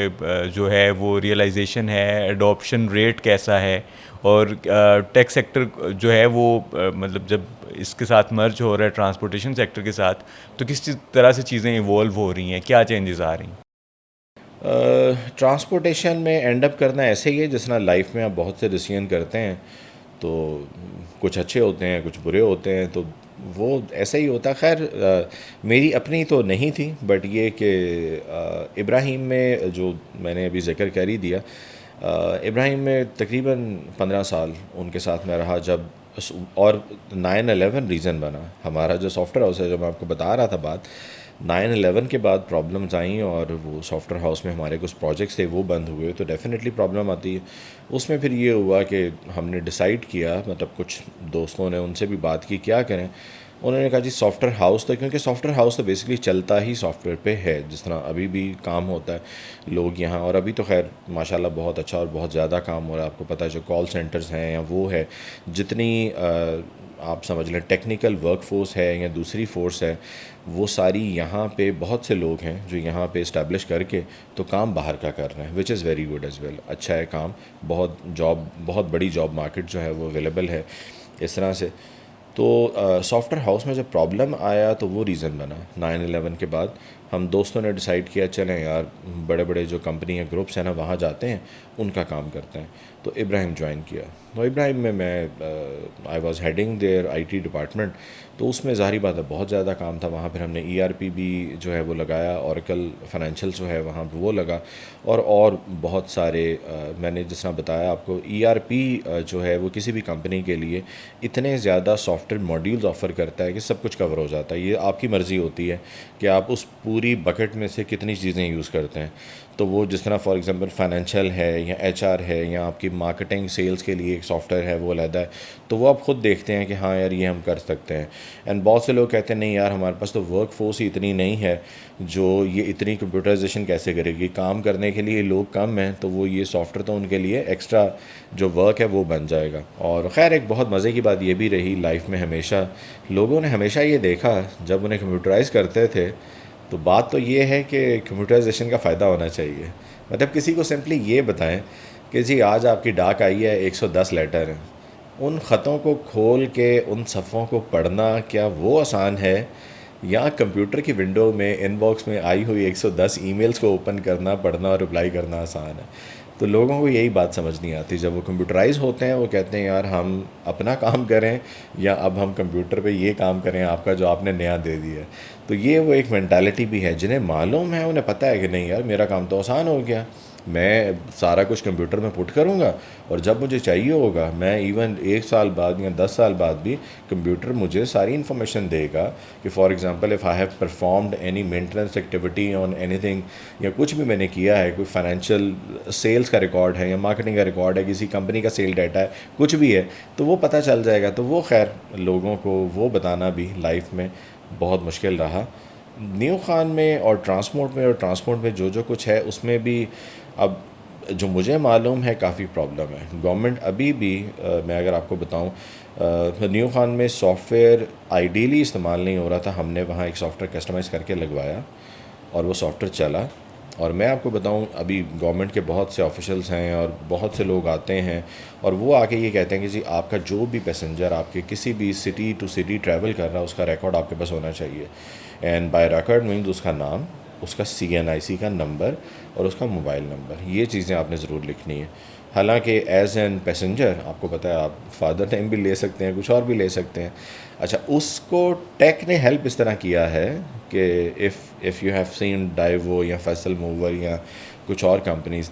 جو ہے وہ ریئلائزیشن ہے, ایڈoption ریٹ کیسا ہے, اور ٹیک سیکٹر جو ہے وہ مطلب جب اس کے ساتھ مرج ہو رہا ہے ٹرانسپورٹیشن سیکٹر کے ساتھ, تو کس طرح سے چیزیں ایوالو ہو رہی ہیں, کیا چینجز آ رہی ہیں؟ ٹرانسپورٹیشن میں اینڈ اپ کرنا ایسے ہی ہے جس طرح لائف میں آپ بہت سے ڈیسیژن کرتے ہیں, تو کچھ اچھے ہوتے ہیں کچھ برے ہوتے ہیں, تو وہ ایسا ہی ہوتا. خیر میری اپنی تو نہیں تھی, بٹ یہ کہ ابراہیم میں جو میں نے ابھی ذکر کر ہی دیا, ابراہیم میں تقریباً 15 سال ان کے ساتھ میں رہا. جب اور 9/11 ریزن بنا ہمارا جو سافٹ ویئر ہاؤس ہے, جو میں آپ کو بتا رہا تھا بات, 9/11 کے بعد پرابلمز آئیں اور وہ سافٹ ویئر ہاؤس میں ہمارے کچھ پروجیکٹس تھے وہ بند ہوئے, تو ڈیفینیٹلی پرابلم آتی ہے. اس میں پھر یہ ہوا کہ ہم نے ڈیسائیڈ کیا, مطلب کچھ دوستوں نے ان سے بھی بات کی کیا کریں. انہوں نے کہا جی سافٹ ویئر ہاؤس, تو کیونکہ سافٹ ویئر ہاؤس تو بیسکلی چلتا ہی سافٹ ویئر پہ ہے, جس طرح ابھی بھی کام ہوتا ہے لوگ یہاں, اور ابھی تو خیر ماشاءاللہ بہت اچھا اور بہت زیادہ کام ہو رہا ہے. آپ کو پتہ ہے جو کال سینٹرز ہیں یا وہ ہے, جتنی آپ سمجھ لیں ٹیکنیکل ورک فورس ہے یا دوسری فورس ہے, وہ ساری یہاں پہ بہت سے لوگ ہیں جو یہاں پہ اسٹیبلش کر کے تو کام باہر کا کر رہے ہیں, which is very good as well. اچھا ہے کام, بہت بڑی جاب مارکیٹ جو ہے وہ اویلیبل ہے اس طرح سے. تو سافٹ ویئر ہاؤس میں جب پرابلم آیا تو وہ ریزن بنا 9/11 کے بعد. ہم دوستوں نے ڈیسائیڈ کیا چلیں یار بڑے بڑے جو کمپنی ہیں گروپس ہیں نا, وہاں جاتے ہیں ان کا کام کرتے ہیں. تو ابراہیم جوائن کیا. تو ابراہیم میں I was heading their IT department, تو اس میں ظاہری بات ہے بہت زیادہ کام تھا. وہاں پھر ہم نے ERP بھی جو ہے وہ لگایا, اوریکل فائنینشیل جو ہے وہاں پہ وہ لگا, اور بہت سارے میں نے جس طرح بتایا آپ کو, ERP جو ہے وہ کسی بھی کمپنی کے لیے اتنے زیادہ سافٹ ویئر ماڈیولز آفر کرتا ہے کہ سب کچھ کور ہو جاتا ہے. یہ آپ کی مرضی ہوتی ہے کہ آپ اس پوری بکٹ میں سے کتنی چیزیں یوز کرتے ہیں. تو وہ جس طرح فار ایگزامپل فائنینشیل ہے یا HR ہے یا آپ کی مارکیٹنگ سیلز کے لیے ایک سافٹ ویئر ہے وہ علیحدہ ہے, تو وہ آپ خود دیکھتے ہیں کہ ہاں یار یہ ہم کر سکتے ہیں. اینڈ بہت سے لوگ کہتے ہیں نہیں یار ہمارے پاس تو ورک فورس ہی اتنی نہیں ہے جو یہ اتنی کمپیوٹرائزیشن کیسے کرے گی, کام کرنے کے لیے لوگ کم ہیں, تو وہ یہ سافٹ ویئر تو ان کے لیے ایکسٹرا جو ورک ہے وہ بن جائے گا. اور خیر ایک بہت مزے کی بات یہ بھی رہی لائف میں, ہمیشہ لوگوں نے ہمیشہ یہ دیکھا جب انہیں کمپیوٹرائز کرتے تھے, تو بات تو یہ ہے کہ کمپیوٹرائزیشن کا فائدہ ہونا چاہیے. مطلب کسی کو سمپلی یہ بتائیں کہ جی آج آپ کی ڈاک آئی ہے 110 لیٹر ہیں, ان خطوں کو کھول کے ان صفحوں کو پڑھنا کیا وہ آسان ہے, یا کمپیوٹر کی ونڈو میں ان باکس میں آئی ہوئی 110 ای میلز کو اوپن کرنا, پڑھنا اور رپلائی کرنا آسان ہے. تو لوگوں کو یہی بات سمجھ نہیں آتی. جب وہ کمپیوٹرائز ہوتے ہیں وہ کہتے ہیں یار ہم اپنا کام کریں یا اب ہم کمپیوٹر پہ یہ کام کریں آپ کا جو آپ نے نیا دے دیا ہے. تو یہ وہ ایک مینٹالٹی بھی ہے. جنہیں معلوم ہے انہیں پتہ ہے کہ نہیں یار میرا کام تو آسان ہو گیا, میں سارا کچھ کمپیوٹر میں پٹ کروں گا, اور جب مجھے چاہیے ہوگا میں ایون 1 سال بعد یا 10 سال بعد بھی کمپیوٹر مجھے ساری انفارمیشن دے گا کہ for example if I have performed any maintenance activity on any thing, یا کچھ بھی میں نے کیا ہے, کوئی فائنینشیل سیلز کا ریکارڈ ہے یا مارکیٹنگ کا ریکارڈ ہے, کسی کمپنی کا سیل ڈیٹا ہے, کچھ بھی ہے, تو وہ پتہ چل جائے گا. تو وہ خیر لوگوں کو وہ بتانا بھی لائف میں بہت مشکل رہا. نیو خان میں اور ٹرانسپورٹ میں جو کچھ ہے اس میں بھی اب جو مجھے معلوم ہے کافی پرابلم ہے. گورنمنٹ ابھی بھی میں اگر آپ کو بتاؤں, نیو خان میں سافٹ ویئر آئیڈیلی استعمال نہیں ہو رہا تھا. ہم نے وہاں ایک سافٹ ویئر کسٹمائز کر کے لگوایا اور وہ سافٹ ویئر چلا. اور میں آپ کو بتاؤں ابھی گورنمنٹ کے بہت سے آفیشلس ہیں اور بہت سے لوگ آتے ہیں اور وہ آ کے یہ کہتے ہیں کہ جی آپ کا جو بھی پیسنجر آپ کے کسی بھی سٹی ٹو سٹی ٹریول کر رہا ہے اس کا ریکارڈ آپ کے پاس ہونا چاہیے. اینڈ بائی ریکارڈ مینز اس کا نام, اس کا CNIC کا نمبر اور اس کا موبائل نمبر, یہ چیزیں آپ نے ضرور لکھنی ہے. حالانکہ ایز این پیسنجر آپ کو پتہ ہے آپ فادر ٹائم بھی لے سکتے ہیں, کچھ اور بھی لے سکتے ہیں. اچھا اس کو ٹیک نے ہیلپ اس طرح کیا ہے کہ if you have seen Daewoo یا فیصل موور یا کچھ اور کمپنیز,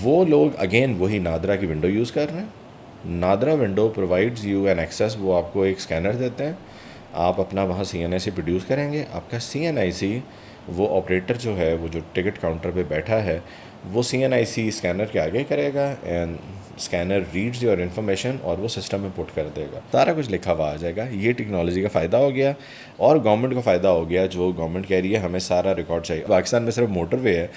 وہ لوگ اگین وہی نادرا کی ونڈو یوز کر رہے ہیں. NADRA window provides you an access, وہ آپ کو ایک اسکینر دیتے ہیں, آپ اپنا وہاں CNIC پروڈیوس کریں گے. آپ کا CNIC وہ آپریٹر جو ہے وہ جو ٹکٹ کاؤنٹر پہ بیٹھا ہے وہ CNIC اسکینر کے آگے کرے گا, and scanner reads your information اور وہ سسٹم میں پٹ کر دے گا, سارا کچھ لکھا ہوا آ جائے گا. یہ ٹیکنالوجی کا فائدہ ہو گیا اور گورنمنٹ کو فائدہ ہو گیا, جو گورنمنٹ کہہ رہی ہے ہمیں سارا ریکارڈ چاہیے. پاکستان میں صرف موٹر وے ہے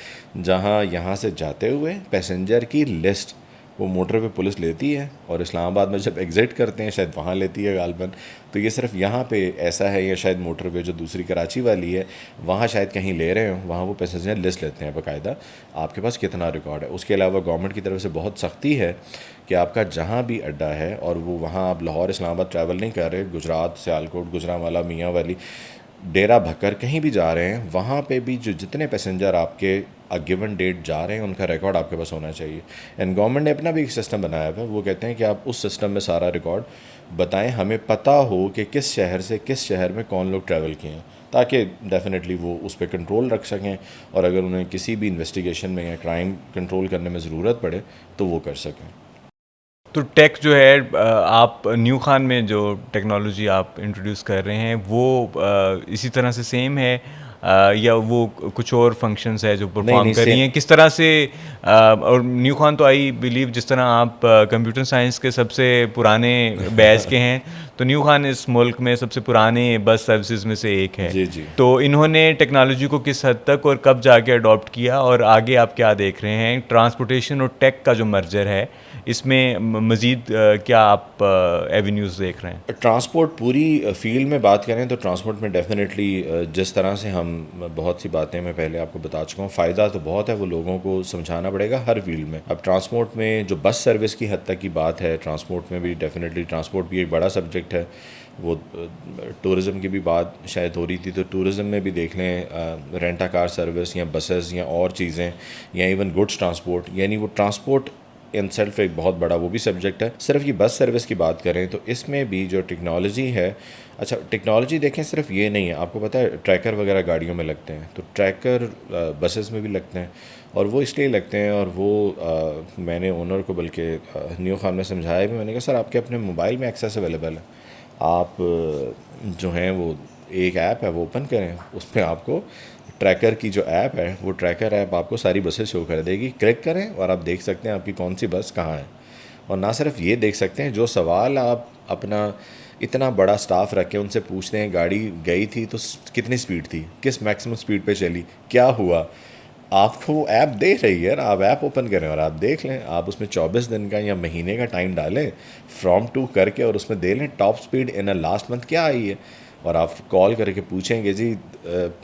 جہاں یہاں سے جاتے ہوئے پیسنجر کی لسٹ وہ موٹر پہ پولیس لیتی ہے اور اسلام آباد میں جب ایگزٹ کرتے ہیں شاید وہاں لیتی ہے غالباً. تو یہ صرف یہاں پہ ایسا ہے, یا شاید موٹر پہ جو دوسری کراچی والی ہے وہاں شاید کہیں لے رہے ہوں, وہاں وہ پیسنجر لسٹ لیتے ہیں باقاعدہ آپ کے پاس کتنا ریکارڈ ہے. اس کے علاوہ گورنمنٹ کی طرف سے بہت سختی ہے کہ آپ کا جہاں بھی اڈا ہے, اور وہ وہاں آپ لاہور اسلام آباد ٹریول نہیں کر رہے, گجرات, سیالکوٹ, گجرانوالا, میاں والی, ڈیرہ بھکر کہیں بھی جا رہے ہیں, وہاں پہ بھی جو جتنے پیسنجر آپ کے گیون ڈیٹ جا رہے ہیں ان کا ریکارڈ آپ کے پاس ہونا چاہیے. اینڈ گورنمنٹ نے اپنا بھی ایک سسٹم بنایا ہوا ہے, وہ کہتے ہیں کہ آپ اس سسٹم میں سارا ریکارڈ بتائیں, ہمیں پتہ ہو کہ کس شہر سے کس شہر میں کون لوگ ٹریول کیے ہیں, تاکہ ڈیفینیٹلی وہ اس پہ کنٹرول رکھ سکیں, اور اگر انہیں کسی بھی انویسٹیگیشن میں یا کرائم کنٹرول کرنے میں ضرورت پڑے تو وہ کر سکیں. تو ٹیک جو ہے آپ نیو خان میں جو ٹیکنالوجی آپ انٹروڈیوس کر رہے ہیں وہ اسی طرح سے سیم ہے یا وہ کچھ اور فنکشنز ہے جو پرفارم کر رہی ہیں کس طرح سے؟ اور نیو خان تو آئی بلیو جس طرح آپ کمپیوٹر سائنس کے سب سے پرانے بیچ کے ہیں, تو نیو خان اس ملک میں سب سے پرانے بس سروسز میں سے ایک ہے. جی جی. تو انہوں نے ٹیکنالوجی کو کس حد تک اور کب جا کے اڈاپٹ کیا, اور آگے آپ کیا دیکھ رہے ہیں؟ ٹرانسپورٹیشن اور ٹیک کا جو مرجر ہے اس میں مزید کیا آپ ایونیوز دیکھ رہے ہیں؟ ٹرانسپورٹ پوری فیلڈ میں بات کریں تو ٹرانسپورٹ میں ڈیفینیٹلی جس طرح سے ہم بہت سی باتیں میں پہلے آپ کو بتا چکا ہوں, فائدہ تو بہت ہے, وہ لوگوں کو سمجھانا پڑے گا ہر فیلڈ میں. اب ٹرانسپورٹ میں جو بس سروس کی حد تک کی بات ہے, ٹرانسپورٹ میں بھی ڈیفینیٹلی ٹرانسپورٹ بھی ایک بڑا سبجیکٹ ہے. وہ ٹورزم کی بھی بات شاید ہو رہی تھی, تو ٹورزم میں بھی دیکھ لیں رینٹا کار سروس یا بسز یا اور چیزیں, یا ایون گڈس ٹرانسپورٹ, یعنی وہ ٹرانسپورٹ ان سیلف ایک بہت بڑا وہ بھی سبجیکٹ ہے. صرف یہ بس سروس کی بات کریں تو اس میں بھی جو ٹیکنالوجی ہے, اچھا ٹیکنالوجی دیکھیں صرف یہ نہیں ہے, آپ کو پتہ ہے ٹریکر وغیرہ گاڑیوں میں لگتے ہیں, تو ٹریکر بسز میں بھی لگتے ہیں, اور وہ اس لیے لگتے ہیں, اور وہ میں نے اونر کو بلکہ نیو خان میں سمجھایا بھی, میں نے کہا سر آپ کے اپنے موبائل میں ایکسیس اویلیبل ہے, آپ جو ہیں وہ ایک ایپ ہے وہ اوپن کریں, اس میں آپ کو ٹریکر کی جو ایپ ہے وہ ٹریکر ایپ آپ کو ساری بسیں شو کر دے گی, کلک کریں اور آپ دیکھ سکتے ہیں آپ کی کون سی بس کہاں ہے. اور نہ صرف یہ دیکھ سکتے ہیں, جو سوال آپ اپنا اتنا بڑا سٹاف رکھ کے ان سے پوچھتے ہیں گاڑی گئی تھی تو کتنی سپیڈ تھی, کس میکسیمم سپیڈ پہ چلی, کیا ہوا, آپ کو وہ ایپ دیکھ رہی ہے, آپ ایپ اوپن کریں اور آپ دیکھ لیں. آپ اس میں 24 دن کا یا مہینے کا ٹائم ڈالیں فرام ٹو کر کے, اور اس میں دے لیں top speed in last month کیا آئی ہے, اور آپ کال کر کے پوچھیں گے جی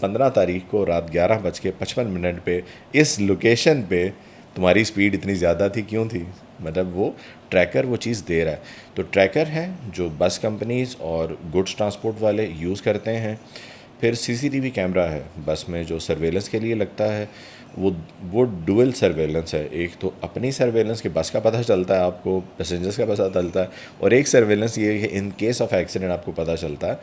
15 تاریخ کو رات 11:55 پہ اس لوکیشن پہ تمہاری سپیڈ اتنی زیادہ تھی, کیوں تھی, مطلب وہ ٹریکر وہ چیز دے رہا ہے. تو ٹریکر ہے جو بس کمپنیز اور گڈس ٹرانسپورٹ والے یوز کرتے ہیں. پھر سی سی ٹی وی کیمرہ ہے بس میں جو سرویلنس کے لیے لگتا ہے, وہ ڈوئل سرویلنس ہے. ایک تو اپنی سرویلنس کے بس کا پتہ چلتا ہے آپ کو, پیسنجرس کا پتہ چلتا ہے, اور ایک سرویلنس یہ ہے ان کیس آف ایکسیڈنٹ آپ کو پتہ چلتا ہے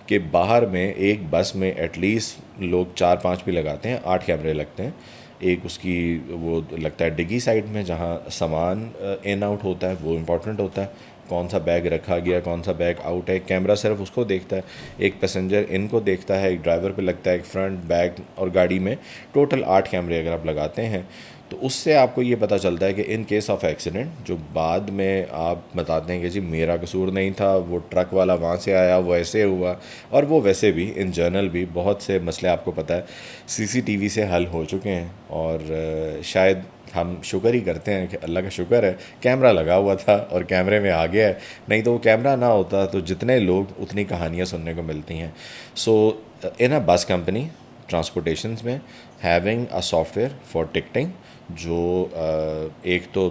کہ باہر میں ایک بس میں ایٹ لیسٹ لوگ 4-5 بھی لگاتے ہیں, 8 کیمرے لگتے ہیں. ایک اس کی وہ لگتا ہے ڈگی سائڈ میں جہاں سامان ان آؤٹ ہوتا ہے, وہ امپورٹنٹ ہوتا ہے, کون سا بیگ رکھا گیا, کون سا بیگ آؤٹ ہے, کیمرہ صرف اس کو دیکھتا ہے. ایک پیسنجر ان کو دیکھتا ہے, ایک ڈرائیور پہ لگتا ہے, ایک فرنٹ بیگ, اور گاڑی میں ٹوٹل 8 کیمرے اگر آپ لگاتے ہیں تو اس سے آپ کو یہ پتہ چلتا ہے کہ ان کیس آف ایکسیڈنٹ جو بعد میں آپ بتاتے ہیں کہ جی میرا قصور نہیں تھا, وہ ٹرک والا وہاں سے آیا, وہ ایسے ہوا, اور وہ ویسے بھی ان جرنل بھی بہت سے مسئلے آپ کو پتہ ہے سی سی ٹی وی سے حل ہو چکے ہیں. اور شاید ہم شکر ہی کرتے ہیں کہ اللہ کا شکر ہے کیمرہ لگا ہوا تھا اور کیمرے میں آ گیا ہے, نہیں تو وہ کیمرہ نہ ہوتا تو جتنے لوگ اتنی کہانیاں سننے کو ملتی ہیں. سو ان اے بس کمپنی ٹرانسپورٹیشنز میں having a soft where for ticketing, جو ایک تو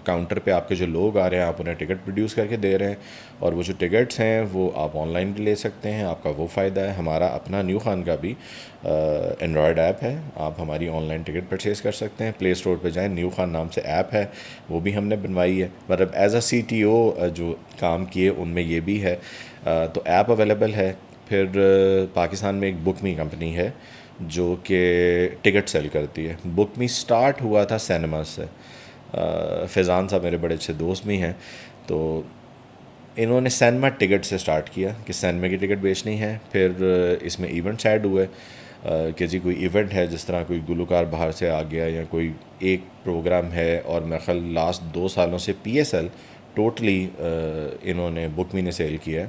کاؤنٹر پہ آپ کے جو لوگ آ رہے ہیں آپ انہیں ٹکٹ پروڈیوس کر کے دے رہے ہیں, اور وہ جو ٹکٹس ہیں وہ آپ آن لائن بھی لے سکتے ہیں, آپ کا وہ فائدہ ہے. ہمارا اپنا نیو خان کا بھی اینڈرائڈ ایپ ہے, آپ ہماری آن لائن ٹکٹ پرچیز کر سکتے ہیں. پلے اسٹور پہ جائیں, نیو خان نام سے ایپ ہے, وہ بھی ہم نے بنوائی ہے. مطلب as a C T O جو کام کیے ان میں یہ بھی ہے, تو ایپ اویلیبل ہے. پھر پاکستان میں ایک بک می کمپنی ہے جو کہ ٹکٹ سیل کرتی ہے. بک می سٹارٹ ہوا تھا سینما سے, فیضان صاحب میرے بڑے اچھے دوست بھی ہیں, تو انہوں نے سینما ٹکٹ سے سٹارٹ کیا کہ سینما کی ٹکٹ بیچنی ہے. پھر اس میں ایونٹس ایڈ ہوئے کہ جی کوئی ایونٹ ہے, جس طرح کوئی گلوکار باہر سے آ گیا یا کوئی ایک پروگرام ہے, اور میرے خیال لاسٹ 2 سالوں سے پی ایس ایل ٹوٹلی انہوں نے بک می نے سیل کیا ہے.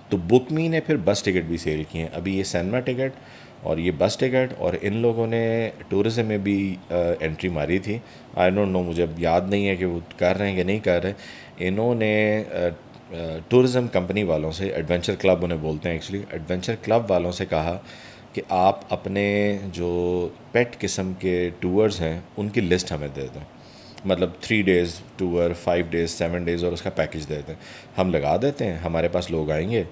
تو بک می نے پھر بس ٹکٹ بھی سیل کیے ہیں. ابھی یہ سینما ٹکٹ اور یہ بس ٹکٹ، اور ان لوگوں نے ٹورزم میں بھی انٹری ماری تھی. آئی ڈونٹ نو، مجھے اب یاد نہیں ہے کہ وہ کر رہے ہیں کہ نہیں کر رہے. انہوں نے ٹورزم کمپنی والوں سے، ایڈونچر کلب انہیں بولتے ہیں ایکچولی، ایڈونچر کلب والوں سے کہا کہ آپ اپنے جو پیٹ قسم کے ٹورز ہیں ان کی لسٹ ہمیں دے دیں. مطلب 3 days ٹور، 5 days، 7 days، اور اس کا پیکج دے دیں. ہم لگا دیتے ہیں، ہمارے پاس لوگ آئیں گے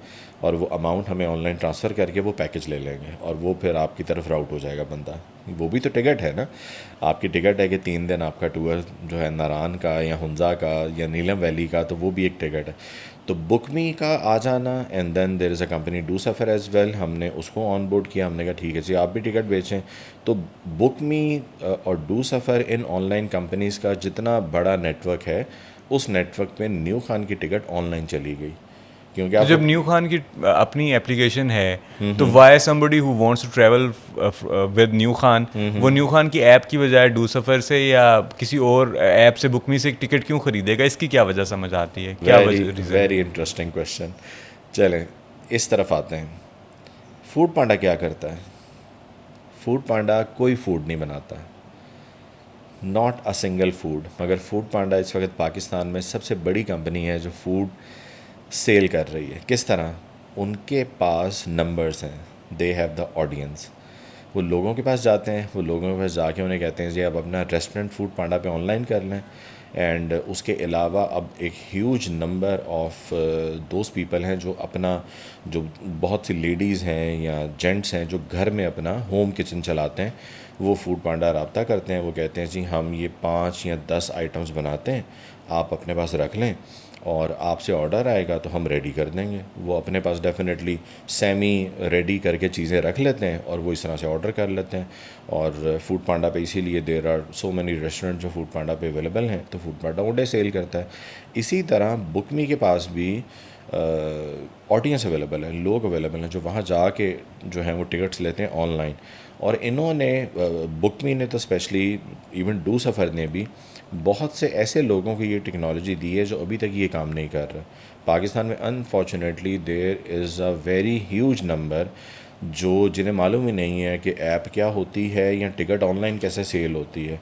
اور وہ اماؤنٹ ہمیں آن لائن ٹرانسفر کر کے وہ پیکج لے لیں گے، اور وہ پھر آپ کی طرف راؤٹ ہو جائے گا بندہ. وہ بھی تو ٹکٹ ہے نا، آپ کی ٹکٹ ہے کہ 3 دن آپ کا ٹور جو ہے ناران کا یا ہنزا کا یا نیلم ویلی کا، تو وہ بھی ایک ٹکٹ ہے. تو بک می کا آ جانا، and then there is a company do suffer as well. ہم نے اس کو آن بورڈ کیا. ہم نے کہا ٹھیک ہے جی آپ بھی ٹکٹ بیچیں. تو بک می اور ڈو سفر ان آن لائن کمپنیز کا جتنا بڑا نیٹ ورک ہے، اس نیٹ ورک میں نیو خان کی ٹکٹ آن لائن چلی گئی. کیونکہ آپ جب نیو خان کی اپنی اپلیکیشن ہے تو why somebody who wants to travel with نیو خان، وہ نیو خان کی ایپ کی بجائے ڈو سفر سے یا کسی اور ایپ سے بک می سے ایک ٹکٹ کیوں خریدے گا؟ اس کی کیا وجہ سمجھ آتی ہے؟ کیا ریزن؟ Very interesting question. چلیں اس طرف آتے ہیں. فوڈ پانڈا کیا کرتا ہے؟ فوڈ پانڈا کوئی فوڈ نہیں بناتا، ناٹ اے سنگل فوڈ. مگر فوڈ پانڈا اس وقت پاکستان میں سب سے بڑی کمپنی ہے جو فوڈ سیل کر رہی ہے. کس طرح؟ ان کے پاس نمبرز ہیں، دے ہیو دا آڈینس. وہ لوگوں کے پاس جاتے ہیں، وہ لوگوں کے پاس جا کے انہیں کہتے ہیں جی آپ اپنا ریسٹورنٹ فوڈ پانڈا پہ آن لائن کر لیں. اینڈ اس کے علاوہ اب ایک huge number of those people ہیں جو اپنا، جو بہت سی لیڈیز ہیں یا جینٹس ہیں جو گھر میں اپنا ہوم کچن چلاتے ہیں، وہ فوڈ پانڈا رابطہ کرتے ہیں. وہ کہتے ہیں جی ہم یہ 5 یا 10 آئٹمس بناتے ہیں، آپ اپنے پاس رکھ لیں اور آپ سے آرڈر آئے گا تو ہم ریڈی کر دیں گے. وہ اپنے پاس ڈیفینیٹلی سیمی ریڈی کر کے چیزیں رکھ لیتے ہیں اور وہ اس طرح سے آرڈر کر لیتے ہیں. اور فوڈ پانڈا پہ اسی لیے there are so many restaurant جو فوڈ پانڈا پہ اویلیبل ہیں، تو فوڈ پانڈا وہ ڈے سیل کرتا ہے. اسی طرح بک می کے پاس بھی آڈینس اویلیبل ہے، لوگ اویلیبل ہیں جو وہاں جا کے جو ہیں وہ ٹکٹس لیتے ہیں آن لائن. اور انہوں نے بک می نے تو اسپیشلی ایون ڈو سفر نے بھی بہت سے ایسے لوگوں کو یہ ٹیکنالوجی دی ہے جو ابھی تک یہ کام نہیں کر رہے. پاکستان میں unfortunately there is a very huge number جو جنہیں معلوم ہی نہیں ہے کہ ایپ کیا ہوتی ہے یا ٹکٹ آن لائن کیسے سیل ہوتی ہے.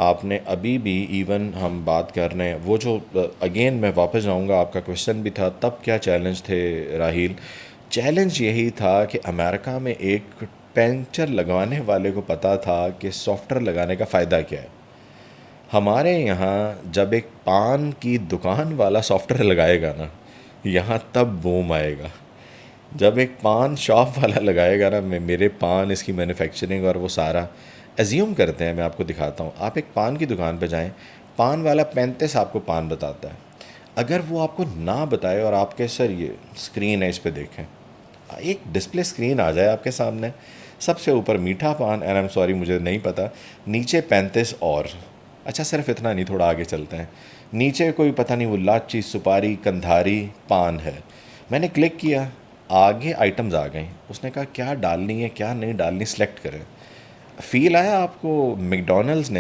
آپ نے ابھی بھی ایون ہم بات کر رہے ہیں وہ جو اگین میں واپس جاؤں گا، آپ کا کویشچن بھی تھا تب کیا چیلنج تھے راہیل. چیلنج یہی تھا کہ امریکہ میں ایک پنچر لگوانے والے کو پتہ تھا کہ سافٹ ویئر لگانے کا فائدہ کیا ہے. ہمارے یہاں جب ایک پان کی دکان والا سافٹ ویئر لگائے گا نا، یہاں تب بوم آئے گا. جب ایک پان شاپ والا لگائے گا نا، میرے پان، اس کی مینوفیکچرنگ اور وہ سارا ایزیوم کرتے ہیں. میں آپ کو دکھاتا ہوں، آپ ایک پان کی دکان پہ جائیں، پان والا 35 آپ کو پان بتاتا ہے. اگر وہ آپ کو نہ بتائے اور آپ کے سر یہ اسکرین ہے اس پہ دیکھیں، ایک ڈسپلے اسکرین آ جائے آپ کے سامنے، سب سے اوپر میٹھا پان، اینڈ ایم سوری مجھے نہیں پتہ، نیچے 35 اور اچھا صرف اتنا نہیں، تھوڑا آگے چلتے ہیں، نیچے کوئی پتہ نہیں وہ لاچی، سپاری، کندھاری پان ہے. میں نے کلک کیا، آگے آئٹمز آ گئیں. اس نے کہا کیا ڈالنی ہے کیا نہیں ڈالنی سلیکٹ کریں. فیل آیا آپ کو میکڈونلڈز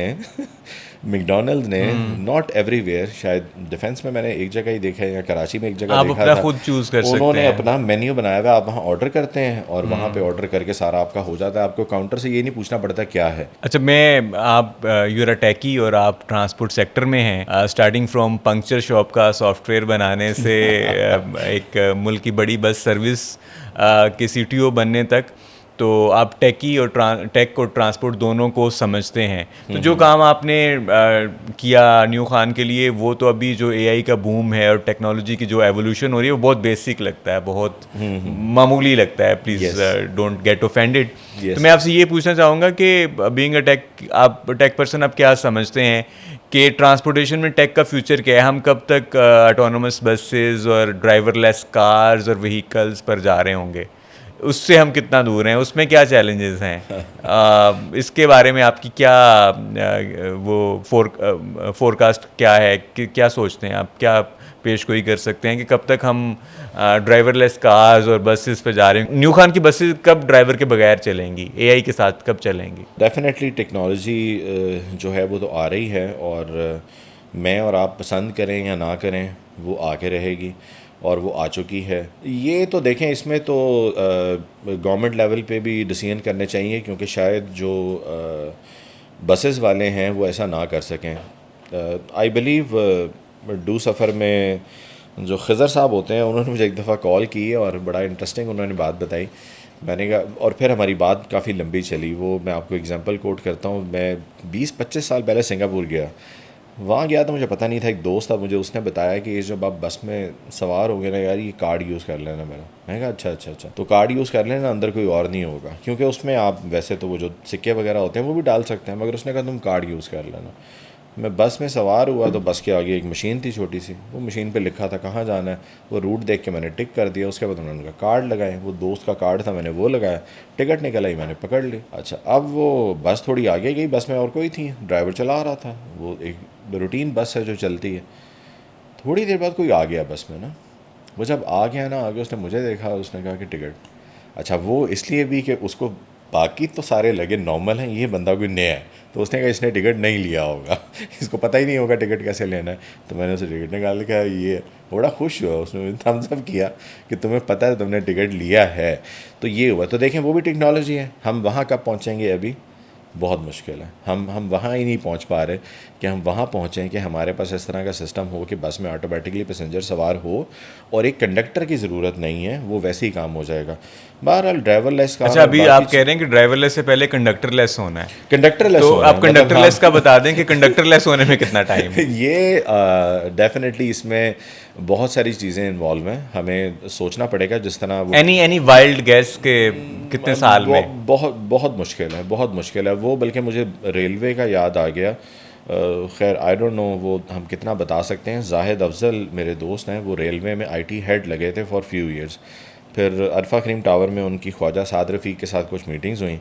نے ناٹ ایوری ویئر، شاید ڈیفینس میں نے ایک جگہ ہی دیکھا ہے یا کراچی میں ایک جگہ آپ دیکھا اپنا تھا، خود چوز کر سکتے ہیں. انہوں نے اپنا مینیو بنایا ہوا ہے، آپ وہاں آرڈر کرتے ہیں اور وہاں پہ آرڈر کر کے سارا آپ کا ہو جاتا ہے. آپ کو کاؤنٹر سے یہ نہیں پوچھنا پڑتا کیا ہے. اچھا، آپ یو آر ٹیکی اور آپ ٹرانسپورٹ سیکٹر میں ہیں، اسٹارٹنگ فرام پنکچر شاپ کا سافٹ ویئر بنانے سے ایک ملک کی بڑی بس سروس کے سی ٹی او بننے تک، تو آپ ٹیکی اور ٹیک اور ٹرانسپورٹ دونوں کو سمجھتے ہیں. تو جو کام آپ نے کیا نیو خان کے لیے، وہ تو ابھی جو اے آئی کا بوم ہے اور ٹیکنالوجی کی جو ایولیوشن ہو رہی ہے وہ بہت بیسک لگتا ہے، بہت معمولی لگتا ہے. Please don't get offended. تو میں آپ سے یہ پوچھنا چاہوں گا کہ بینگ اے ٹیک، آپ ٹیک پرسن، آپ کیا سمجھتے ہیں کہ ٹرانسپورٹیشن میں ٹیک کا فیوچر کیا ہے؟ ہم کب تک آٹونومس بسز اور ڈرائیور لیس کارز اور وہیکلز پر جا رہے ہوں گے؟ اس سے ہم کتنا دور ہیں؟ اس میں کیا چیلنجز ہیں؟ اس کے بارے میں آپ کی کیا وہ فورکاسٹ کیا ہے؟ کیا سوچتے ہیں آپ؟ کیا پیش گوئی کر سکتے ہیں کہ کب تک ہم ڈرائیور لیس کارز اور بسز پہ جا رہے ہیں؟ نیو خان کی بسز کب ڈرائیور کے بغیر چلیں گی؟ اے آئی کے ساتھ کب چلیں گی؟ ڈیفینیٹلی ٹیکنالوجی جو ہے وہ تو آ رہی ہے، اور میں اور آپ پسند کریں یا نہ کریں وہ آ کے رہے گی. اور وہ آ چکی ہے. یہ تو دیکھیں اس میں تو گورنمنٹ لیول پہ بھی ڈیسیژن کرنے چاہیے, کیونکہ شاید جو بسز والے ہیں وہ ایسا نہ کر سکیں. آئی بلیو ڈو سفر میں جو خضر صاحب ہوتے ہیں انہوں نے مجھے ایک دفعہ کال کی اور بڑا انٹرسٹنگ انہوں نے بات بتائی. میں نے کہا, اور پھر ہماری بات کافی لمبی چلی. وہ میں آپ کو اگزامپل کوٹ کرتا ہوں. میں 20-25 سال پہلے سنگاپور گیا. وہاں گیا تو مجھے پتہ نہیں تھا, ایک دوست تھا مجھے, اس نے بتایا کہ یہ جب آپ بس میں سوار ہو گئے نا یار, یہ کارڈ یوز کر لینا میرا. میں نے کہا اچھا تو کارڈ یوز کر لینا, اندر کوئی اور نہیں ہوگا, کیونکہ اس میں آپ ویسے تو وہ جو سکے وغیرہ ہوتے ہیں وہ بھی ڈال سکتے ہیں, مگر اس نے کہا تم کارڈ یوز کر لینا. میں بس میں سوار ہوا تو بس کے آگے ایک مشین تھی چھوٹی سی, وہ مشین پہ لکھا تھا کہاں جانا ہے. وہ روٹ دیکھ کے میں نے ٹک کر دیا. اس کے بعد انہوں نے کہا کارڈ لگائے. وہ دوست کا کارڈ تھا, میں نے وہ لگایا, ٹکٹ نکل آئی, میں نے پکڑ لی. اچھا اب وہ بس تھوڑی آگے گئی, بس میں اور کوئی تھی, ڈرائیور چلا رہا تھا. وہ ایک روٹین بس ہے جو چلتی ہے. تھوڑی دیر بعد کوئی آ گیا بس میں نا. وہ جب آ گیا نا آگے, اس نے مجھے دیکھا, اس نے کہا کہ ٹکٹ. اچھا وہ اس لیے بھی کہ اس کو باقی تو سارے لگے نارمل ہیں, یہ بندہ کوئی نیا ہے, تو اس نے کہا اس نے ٹکٹ نہیں لیا ہوگا, اس کو پتہ ہی نہیں ہوگا ٹکٹ کیسے لینا ہے. تو میں نے اسے ٹکٹ نکال کے, یہ بڑا خوش ہوا, اس نے مجھے تھمز اپ کیا کہ تمہیں پتہ ہے تم نے ٹکٹ لیا ہے. تو یہ ہوا. تو دیکھیں وہ بھی ٹیکنالوجی ہے. ہم وہاں کب پہنچیں گے ابھی بہت مشکل ہے. ہم وہاں ہی نہیں پہنچ پا رہے کہ ہم وہاں پہنچیں کہ ہمارے پاس اس طرح کا سسٹم ہو کہ بس میں آٹومیٹکلی پیسنجر سوار ہو اور ایک کنڈکٹر کی ضرورت نہیں ہے, وہ ویسے ہی کام ہو جائے گا. بہرحال ڈرائیور لیس کا. اچھا ابھی آپ کہہ رہے ہیں کہ ڈرائیور لیس سے پہلے کنڈکٹر لیس ہونا ہے, کنڈکٹر لیس تو ہونا ہے. آپ کنڈکٹر لیس کا بتا دیں کہ کنڈکٹر لیس ہونے میں کتنا ٹائم ہے. یہ ڈیفینیٹلی اس میں بہت ساری چیزیں انوالو ہیں, ہمیں سوچنا پڑے گا. جس طرح وہ اینی وائلڈ گیس کے کتنے سال میں. بہت مشکل ہے, بہت مشکل ہے وہ. بلکہ مجھے ریلوے کا یاد آ گیا. خیر آئی ڈونٹ نو وہ ہم کتنا بتا سکتے ہیں. زاہد افضل میرے دوست ہیں, وہ ریلوے میں آئی ٹی ہیڈ لگے تھے فار فیو ایئرس. پھر عرفہ کریم ٹاور میں ان کی خواجہ سعد رفیق کے ساتھ کچھ میٹنگز ہوئیں.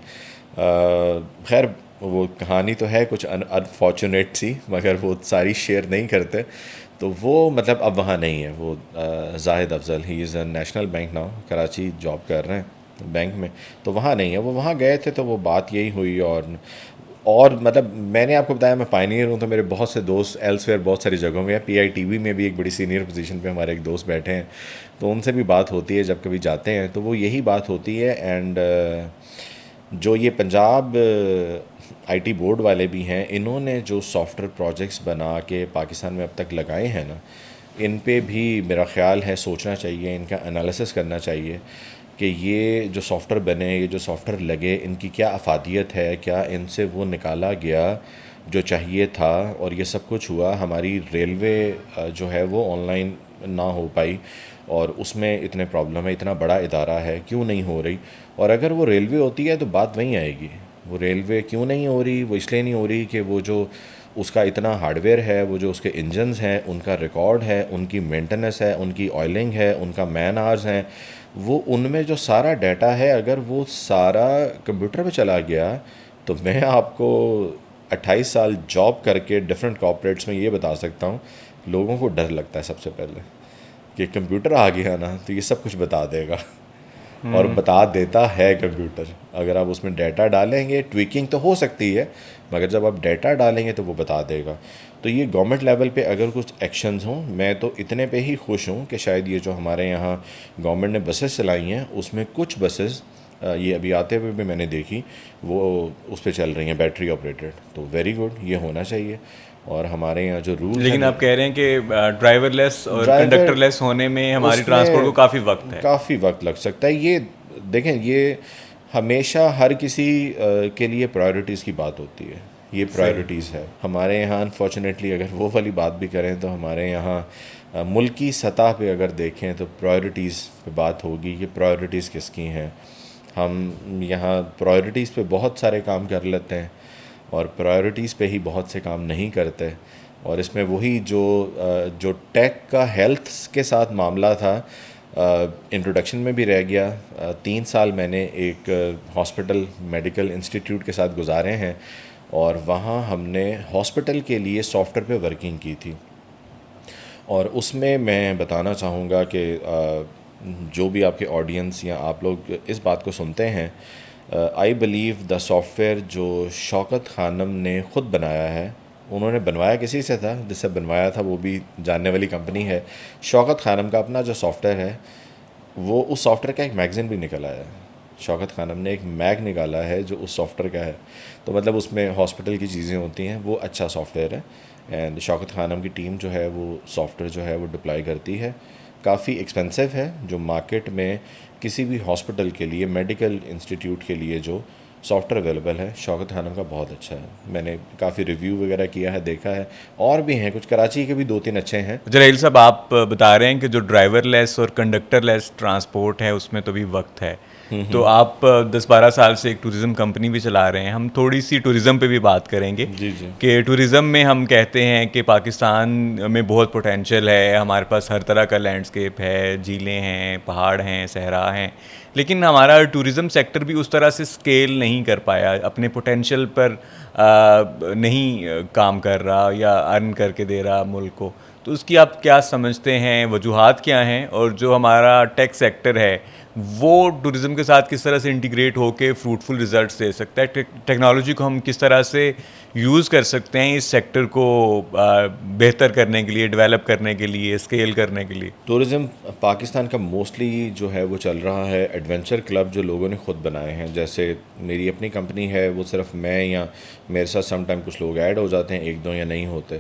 خیر وہ کہانی تو ہے کچھ انفارچونیٹ سی, مگر وہ ساری شیئر نہیں کرتے. تو وہ مطلب اب وہاں نہیں ہے. وہ Zahid Afzal, he is a National Bank now, Karachi job کر رہے ہیں بینک میں. تو وہاں نہیں ہے. وہ وہاں گئے تھے تو وہ بات یہی ہوئی. اور مطلب میں نے آپ کو بتایا میں پائنیئر ہوں, تو میرے بہت سے دوست ایلس ویئر بہت ساری جگہوں میں ہیں. پی آئی ٹی وی میں بھی ایک بڑی سینئر پوزیشن پہ ہمارے ایک دوست بیٹھے ہیں, تو ان سے بھی بات ہوتی ہے جب کبھی جاتے ہیں, تو وہ یہی بات ہوتی ہے. اینڈ جو یہ پنجاب آئی ٹی بورڈ والے بھی ہیں, انہوں نے جو سافٹ ویئر پروجیکٹس بنا کے پاکستان میں اب تک لگائے ہیں نا, ان پہ بھی میرا خیال ہے سوچنا چاہیے, ان کا انالیسس کرنا چاہیے کہ یہ جو سافٹ ویئر بنے, یہ جو سافٹ ویئر لگے, ان کی کیا افادیت ہے, کیا ان سے وہ نکالا گیا جو چاہیے تھا, اور یہ سب کچھ ہوا. ہماری ریلوے جو ہے وہ آن لائن نہ ہو پائی, اور اس میں اتنے پرابلم ہے. اتنا بڑا ادارہ ہے, کیوں نہیں ہو رہی؟ اور اگر وہ ریلوے ہوتی ہے تو بات وہیں آئے گی. وہ ریلوے کیوں نہیں ہو رہی؟ وہ اس لیے نہیں ہو رہی کہ وہ جو اس کا اتنا ہارڈ ویئر ہے, وہ جو اس کے انجنز ہیں, ان کا ریکارڈ ہے, ان کی مینٹیننس ہے, ان کی آئلنگ ہے, ان کا مین آورز ہیں, وہ ان میں جو سارا ڈیٹا ہے اگر وہ سارا کمپیوٹر پہ چلا گیا, تو میں آپ کو 28 سال جاب کر کے ڈفرینٹ کارپوریٹس میں یہ بتا سکتا ہوں, لوگوں کو ڈر لگتا ہے سب سے پہلے کہ کمپیوٹر آ گیا نا تو یہ سب کچھ بتا دے گا. اور بتا دیتا ہے کمپیوٹر. اگر آپ اس میں ڈیٹا ڈالیں گے, ٹویکنگ تو ہو سکتی ہے, مگر جب آپ ڈیٹا ڈالیں گے تو وہ بتا دے گا. تو یہ گورنمنٹ لیول پہ اگر کچھ ایکشنز ہوں, میں تو اتنے پہ ہی خوش ہوں کہ شاید یہ جو ہمارے یہاں گورنمنٹ نے بسیں چلائی ہیں, اس میں کچھ بسز یہ ابھی آتے ہوئے بھی میں نے دیکھی, وہ اس پہ چل رہی ہیں بیٹری آپریٹڈ. تو ویری گڈ, یہ ہونا چاہیے. اور ہمارے یہاں جو رولز, لیکن آپ کہہ رہے ہیں کہ ڈرائیور لیس اور کنڈکٹر لیس ہونے میں ہماری ٹرانسپورٹ کو کافی وقت ہے, کافی وقت لگ سکتا ہے. یہ دیکھیں, یہ ہمیشہ ہر کسی کے لیے پرائیورٹیز کی بات ہوتی ہے. یہ پرائیورٹیز ہے ہمارے یہاں. انفارچونیٹلی اگر وہ والی بات بھی کریں تو ہمارے یہاں ملکی سطح پہ اگر دیکھیں تو پرائیورٹیز پہ بات ہوگی. یہ پرائیورٹیز کس کی ہیں؟ ہم یہاں پرائیورٹیز پہ بہت سارے کام کر لیتے ہیں, اور پرائیورٹیز پہ ہی بہت سے کام نہیں کرتے. اور اس میں وہی جو ٹیک کا ہیلتھ کے ساتھ معاملہ تھا, انٹروڈکشن میں بھی رہ گیا. 3 سال میں نے ایک ہاسپٹل میڈیکل انسٹیٹیوٹ کے ساتھ گزارے ہیں, اور وہاں ہم نے ہاسپٹل کے لیے سافٹ ویئر پہ ورکنگ کی تھی. اور اس میں بتانا چاہوں گا کہ جو بھی آپ کے آڈینس یا آپ لوگ اس بات کو سنتے ہیں, I believe the soft where جو شوکت خانم نے خود بنایا ہے, انہوں نے بنوایا کسی سے تھا، جس سے بنوایا تھا وہ بھی جاننے والی کمپنی ہے. شوکت خانم کا اپنا جو سافٹ ویئر ہے، وہ اس سافٹ ویئر کا ایک میگزین بھی نکل آیا ہے. شوکت خانم نے ایک میگ نکالا ہے جو اس سافٹ ویئر کا ہے. تو مطلب اس میں ہاسپٹل کی چیزیں ہوتی ہیں، وہ اچھا سافٹ ویئر ہے. اینڈ شوکت خانم کی ٹیم جو ہے وہ سافٹ ویئر جو ہے وہ ڈپلائی کرتی ہے. کافی ایکسپینسو ہے، جو مارکیٹ میں کسی بھی ہاسپٹل کے لیے، میڈیکل انسٹیٹیوٹ کے لیے جو سافٹ ویئر اویلیبل ہے، شوکت خانم کا بہت اچھا ہے. میں نے کافی ریویو وغیرہ کیا ہے، دیکھا ہے. اور بھی ہیں کچھ، کراچی کے بھی 2-3 اچھے ہیں. جرائیل صاحب، آپ بتا رہے ہیں کہ جو ڈرائیور لیس اور کنڈکٹر لیس ٹرانسپورٹ ہے اس میں تو بھی وقت ہے. تو آپ 10-12 سال سے ایک ٹوریزم کمپنی بھی چلا رہے ہیں. ہم تھوڑی سی ٹوریزم پہ بھی بات کریں گے جی جی. کہ ٹوریزم میں ہم کہتے ہیں کہ پاکستان میں بہت پوٹینشیل ہے، ہمارے پاس ہر طرح کا لینڈسکیپ ہے، جھیلیں ہیں، پہاڑ ہیں، صحرا ہیں، لیکن ہمارا ٹوریزم سیکٹر بھی اس طرح سے اسکیل نہیں کر پایا، اپنے پوٹینشیل پر نہیں کام کر رہا یا ارن کر کے دے رہا ملک کو. تو اس کی آپ کیا سمجھتے ہیں، وجوہات کیا ہیں، اور جو ہمارا ٹیک سیکٹر ہے وہ ٹوریزم کے ساتھ کس طرح سے انٹیگریٹ ہو کے فروٹفل ریزلٹس دے سکتا ہے؟ ٹیکنالوجی کو ہم کس طرح سے یوز کر سکتے ہیں اس سیکٹر کو بہتر کرنے کے لیے، ڈیولپ کرنے کے لیے، اسکیل کرنے کے لیے؟ ٹورزم پاکستان کا موسٹلی جو ہے وہ چل رہا ہے ایڈونچر کلب جو لوگوں نے خود بنائے ہیں. جیسے میری اپنی کمپنی ہے، وہ صرف میں یا میرے ساتھ سم ٹائم کچھ لوگ ایڈ ہو جاتے ہیں، 1-2 یا نہیں ہوتے.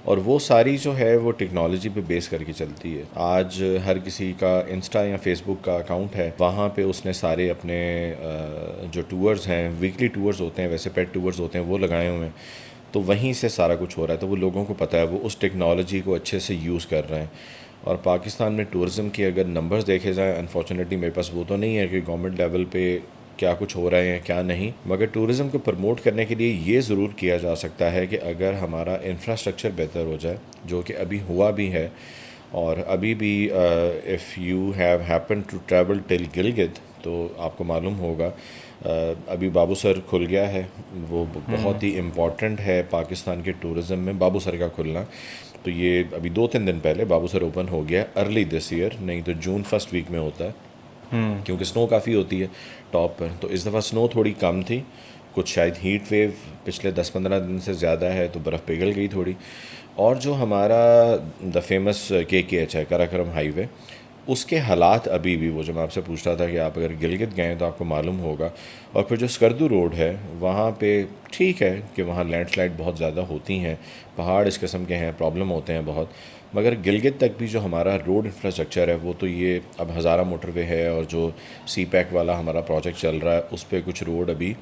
اور وہ ساری جو ہے وہ ٹیکنالوجی پہ بیس کر کے چلتی ہے. آج ہر کسی کا انسٹا یا فیس بک کا اکاؤنٹ ہے، وہاں پہ اس نے سارے اپنے جو ٹورز ہیں، ویکلی ٹورز ہوتے ہیں، ویسے پیڈ ٹورز ہوتے ہیں، وہ لگائے ہوئے ہیں. تو وہیں سے سارا کچھ ہو رہا ہے. تو وہ لوگوں کو پتہ ہے، وہ اس ٹیکنالوجی کو اچھے سے یوز کر رہے ہیں. اور پاکستان میں ٹورزم کے اگر نمبرز دیکھے جائیں، انفارچونیٹلی میرے پاس وہ تو نہیں ہے کہ گورنمنٹ لیول پہ کیا کچھ ہو رہا ہے کیا نہیں، مگر ٹورزم کو پروموٹ کرنے کے لیے یہ ضرور کیا جا سکتا ہے کہ اگر ہمارا انفراسٹرکچر بہتر ہو جائے، جو کہ ابھی ہوا بھی ہے. اور ابھی بھی if you have happen to travel till Gilgit, تو آپ کو معلوم ہوگا ابھی بابو سر کھل گیا ہے. وہ بہت ہی امپورٹنٹ ہے پاکستان کے ٹورزم میں، بابو سر کا کھلنا. تو یہ ابھی 2-3 دن پہلے بابو سر اوپن ہو گیا، ارلی دس ایئر، نہیں تو جون فرسٹ ویک میں ہوتا ہے، کیونکہ سنو کافی ہوتی ہے ٹاپ پر. تو اس دفعہ سنو تھوڑی کم تھی، کچھ شاید ہیٹ ویو پچھلے 10-15 دن سے زیادہ ہے، تو برف پگھل گئی تھوڑی. اور جو ہمارا دا فیمس KKH ہے، کراکرم ہائی وے، اس کے حالات ابھی بھی، وہ جو میں آپ سے پوچھ رہا تھا کہ آپ اگر گلگت گئے تو آپ کو معلوم ہوگا. اور پھر جو سکردو روڈ ہے، وہاں پہ ٹھیک ہے کہ وہاں لینڈ سلائڈ بہت زیادہ ہوتی ہیں، پہاڑ اس قسم کے ہیں، پرابلم ہوتے ہیں بہت. مگر گلگت تک بھی جو ہمارا روڈ انفراسٹرکچر ہے، وہ تو یہ اب ہزارہ موٹر وے ہے، اور جو سی پیک والا ہمارا پروجیکٹ چل رہا ہے اس پہ کچھ روڈ ابھی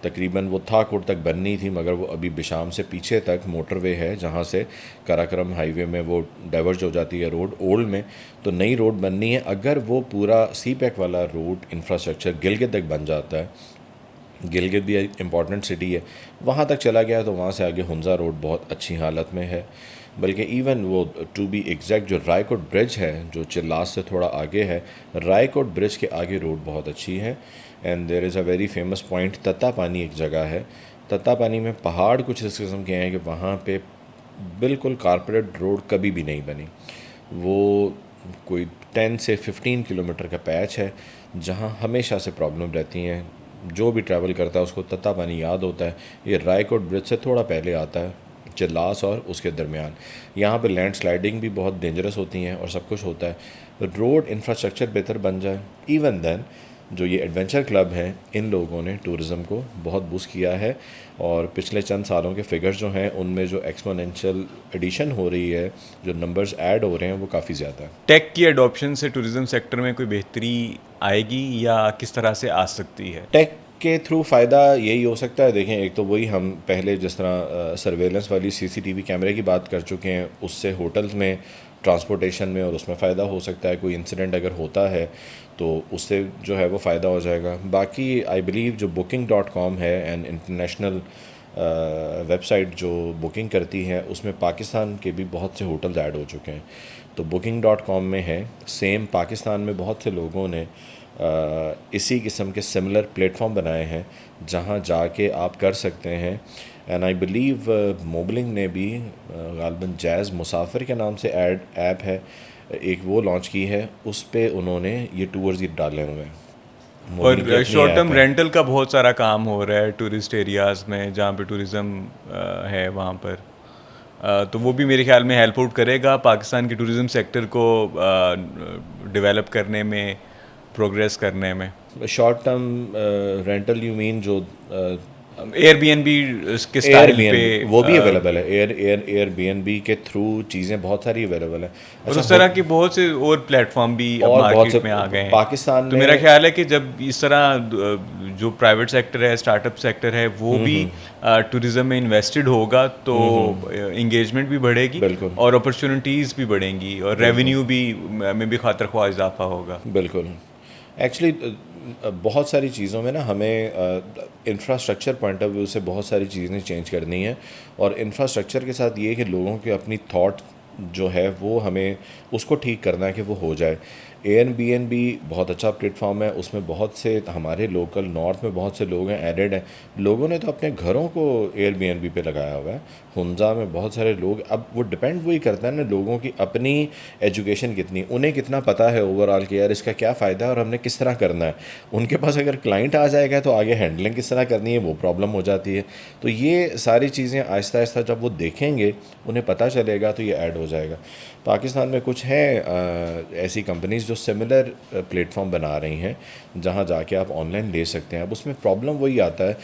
تقریباً وہ تھا کوٹ تک بننی تھی، مگر وہ ابھی بشام سے پیچھے تک موٹر وے ہے، جہاں سے کراکرم ہائی وے میں وہ ڈائیورج ہو جاتی ہے روڈ اولڈ میں. تو نئی روڈ بننی ہے. اگر وہ پورا سی پیک والا روڈ انفراسٹرکچر گلگت تک بن جاتا ہے، گلگت بھی امپورٹنٹ سٹی ہے، وہاں تک چلا گیا، تو وہاں سے آگے ہنزا روڈ بہت اچھی حالت میں ہے. بلکہ ایون وہ ٹو بی ایگزیکٹ جو رائے کوٹ برج ہے، جو چلاس سے تھوڑا آگے ہے، رائے کوٹ برج کے آگے روڈ بہت اچھی ہے. And there is a very famous point, Tatta Pani ایک جگہ ہے. تتا پانی میں پہاڑ کچھ اس قسم کے ہیں کہ وہاں پہ بالکل کارپوریٹ روڈ کبھی بھی نہیں بنی. وہ کوئی 10 سے 15 کلومیٹر کا پیچ ہے، جہاں ہمیشہ سے پرابلم رہتی ہیں. جو بھی ٹریول کرتا ہے اس کو تتا پانی یاد ہوتا ہے. یہ رائے کوٹ برج سے تھوڑا پہلے آتا ہے، چلاس اور اس کے درمیان. یہاں پہ لینڈ سلائڈنگ بھی بہت ڈینجرس ہوتی ہیں اور سب کچھ ہوتا ہے. روڈ انفراسٹرکچر بہتر بن جائے. ایون دین جو یہ ایڈونچر کلب ہیں، ان لوگوں نے ٹورزم کو بہت بوسٹ کیا ہے. اور پچھلے چند سالوں کے فگرز جو ہیں، ان میں جو ایکسپونینشیل ایڈیشن ہو رہی ہے، جو نمبرز ایڈ ہو رہے ہیں، وہ کافی زیادہ ہیں. ٹیک کی ایڈoption سے ٹوریزم سیکٹر میں کوئی بہتری آئے گی یا کس طرح سے آ سکتی ہے؟ ٹیک کے تھرو فائدہ یہی ہو سکتا ہے. دیکھیں، ایک تو وہی ہم پہلے جس طرح سرویلنس والی CCTV کیمرے کی بات کر چکے ہیں، اس سے ہوٹلز میں، ٹرانسپورٹیشن میں اور اس میں فائدہ ہو سکتا ہے. کوئی انسیڈنٹ اگر ہوتا ہے تو اس سے جو ہے وہ فائدہ ہو جائے گا. باقی آئی بلیو جو booking.com ہے، اینڈ انٹرنیشنل ویب سائٹ جو بکنگ کرتی ہے، اس میں پاکستان کے بھی بہت سے ہوٹلز ایڈ ہو چکے ہیں. تو booking.com میں ہے. سیم پاکستان میں بہت سے لوگوں نے اسی قسم کے سملر پلیٹ فارم بنائے ہیں، جہاں جا کے آپ کر سکتے ہیں. اینڈ آئی بلیو موبلنگ نے بھی غالباً جیز مسافر کے نام سے ایپ ہے ایک، وہ لانچ کی ہے. اس پہ انہوں نے یہ ٹورز ڈالے ہوئے ہیں. اور شارٹ ٹرم رینٹل کا بہت سارا کام ہو رہا ہے ٹورسٹ ایریاز میں، جہاں پہ ٹورزم ہے وہاں پر. تو وہ بھی میرے خیال میں ہیلپ آؤٹ کرے گا پاکستان کے ٹوریزم سیکٹر کو ڈیولپ کرنے میں, پروگریس کرنے میں. Short term rental you mean جو ایئر بی این بی کے ایئر اسٹائل بی این پہ, بی وہ بھی اویلیبل ہے. ایئر بی این بی کے تھرو چیزیں بہت ساری اویلیبل ہیں. اور اس طرح کے بہت سے اور پلیٹ فارم بھی اب اور بہت مارکیٹ سے میں آ گئے ہیں پاکستان تو میں میرا خیال ہے کہ جب اس طرح جو پرائیویٹ سیکٹر ہے, اسٹارٹ اپ سیکٹر ہے, وہ بھی ٹوریزم میں انویسٹڈ ہوگا تو انگیجمنٹ بھی بڑھے گی بالکل اور اپرچونیٹیز بھی بڑھیں گی اور ریونیو بھی میں بھی خاطر خواہ اضافہ ہوگا. بالکل. ایکچولی بہت ساری چیزوں میں نا ہمیں انفراسٹرکچر پوائنٹ آف ویو سے بہت ساری چیزیں چینج کرنی ہیں, اور انفراسٹرکچر کے ساتھ یہ کہ لوگوں کی اپنی تھاٹ جو ہے وہ ہمیں اس کو ٹھیک کرنا ہے کہ وہ ہو جائے. ایئر بی این بی بہت اچھا پلیٹ فارم ہے, اس میں بہت سے ہمارے لوکل نارتھ میں بہت سے لوگ ہیں ایڈڈ ہیں. لوگوں نے تو اپنے گھروں کو ایئر بی این بی پہ لگایا ہوا ہے. ہنزا میں بہت سارے لوگ, اب وہ ڈپینڈ وہی کرتا ہے نا لوگوں کی اپنی ایجوکیشن کتنی, انہیں کتنا پتہ ہے اوور آل کہ یار اس کا کیا فائدہ ہے اور ہم نے کس طرح کرنا ہے. ان کے پاس اگر کلائنٹ آ جائے گا تو آگے ہینڈلنگ کس طرح کرنی ہے وہ پرابلم ہو جاتی ہے. تو یہ ساری چیزیں آہستہ آہستہ جب وہ دیکھیں گے انہیں پتہ چلے گا تو یہ ایڈ ہو جائے گا. پاکستان میں کچھ ہیں ایسی کمپنیز جو سملر پلیٹ فارم بنا رہی ہیں جہاں جا کے آپ آن لائن لے سکتے ہیں. اب اس میں پرابلم وہی آتا ہے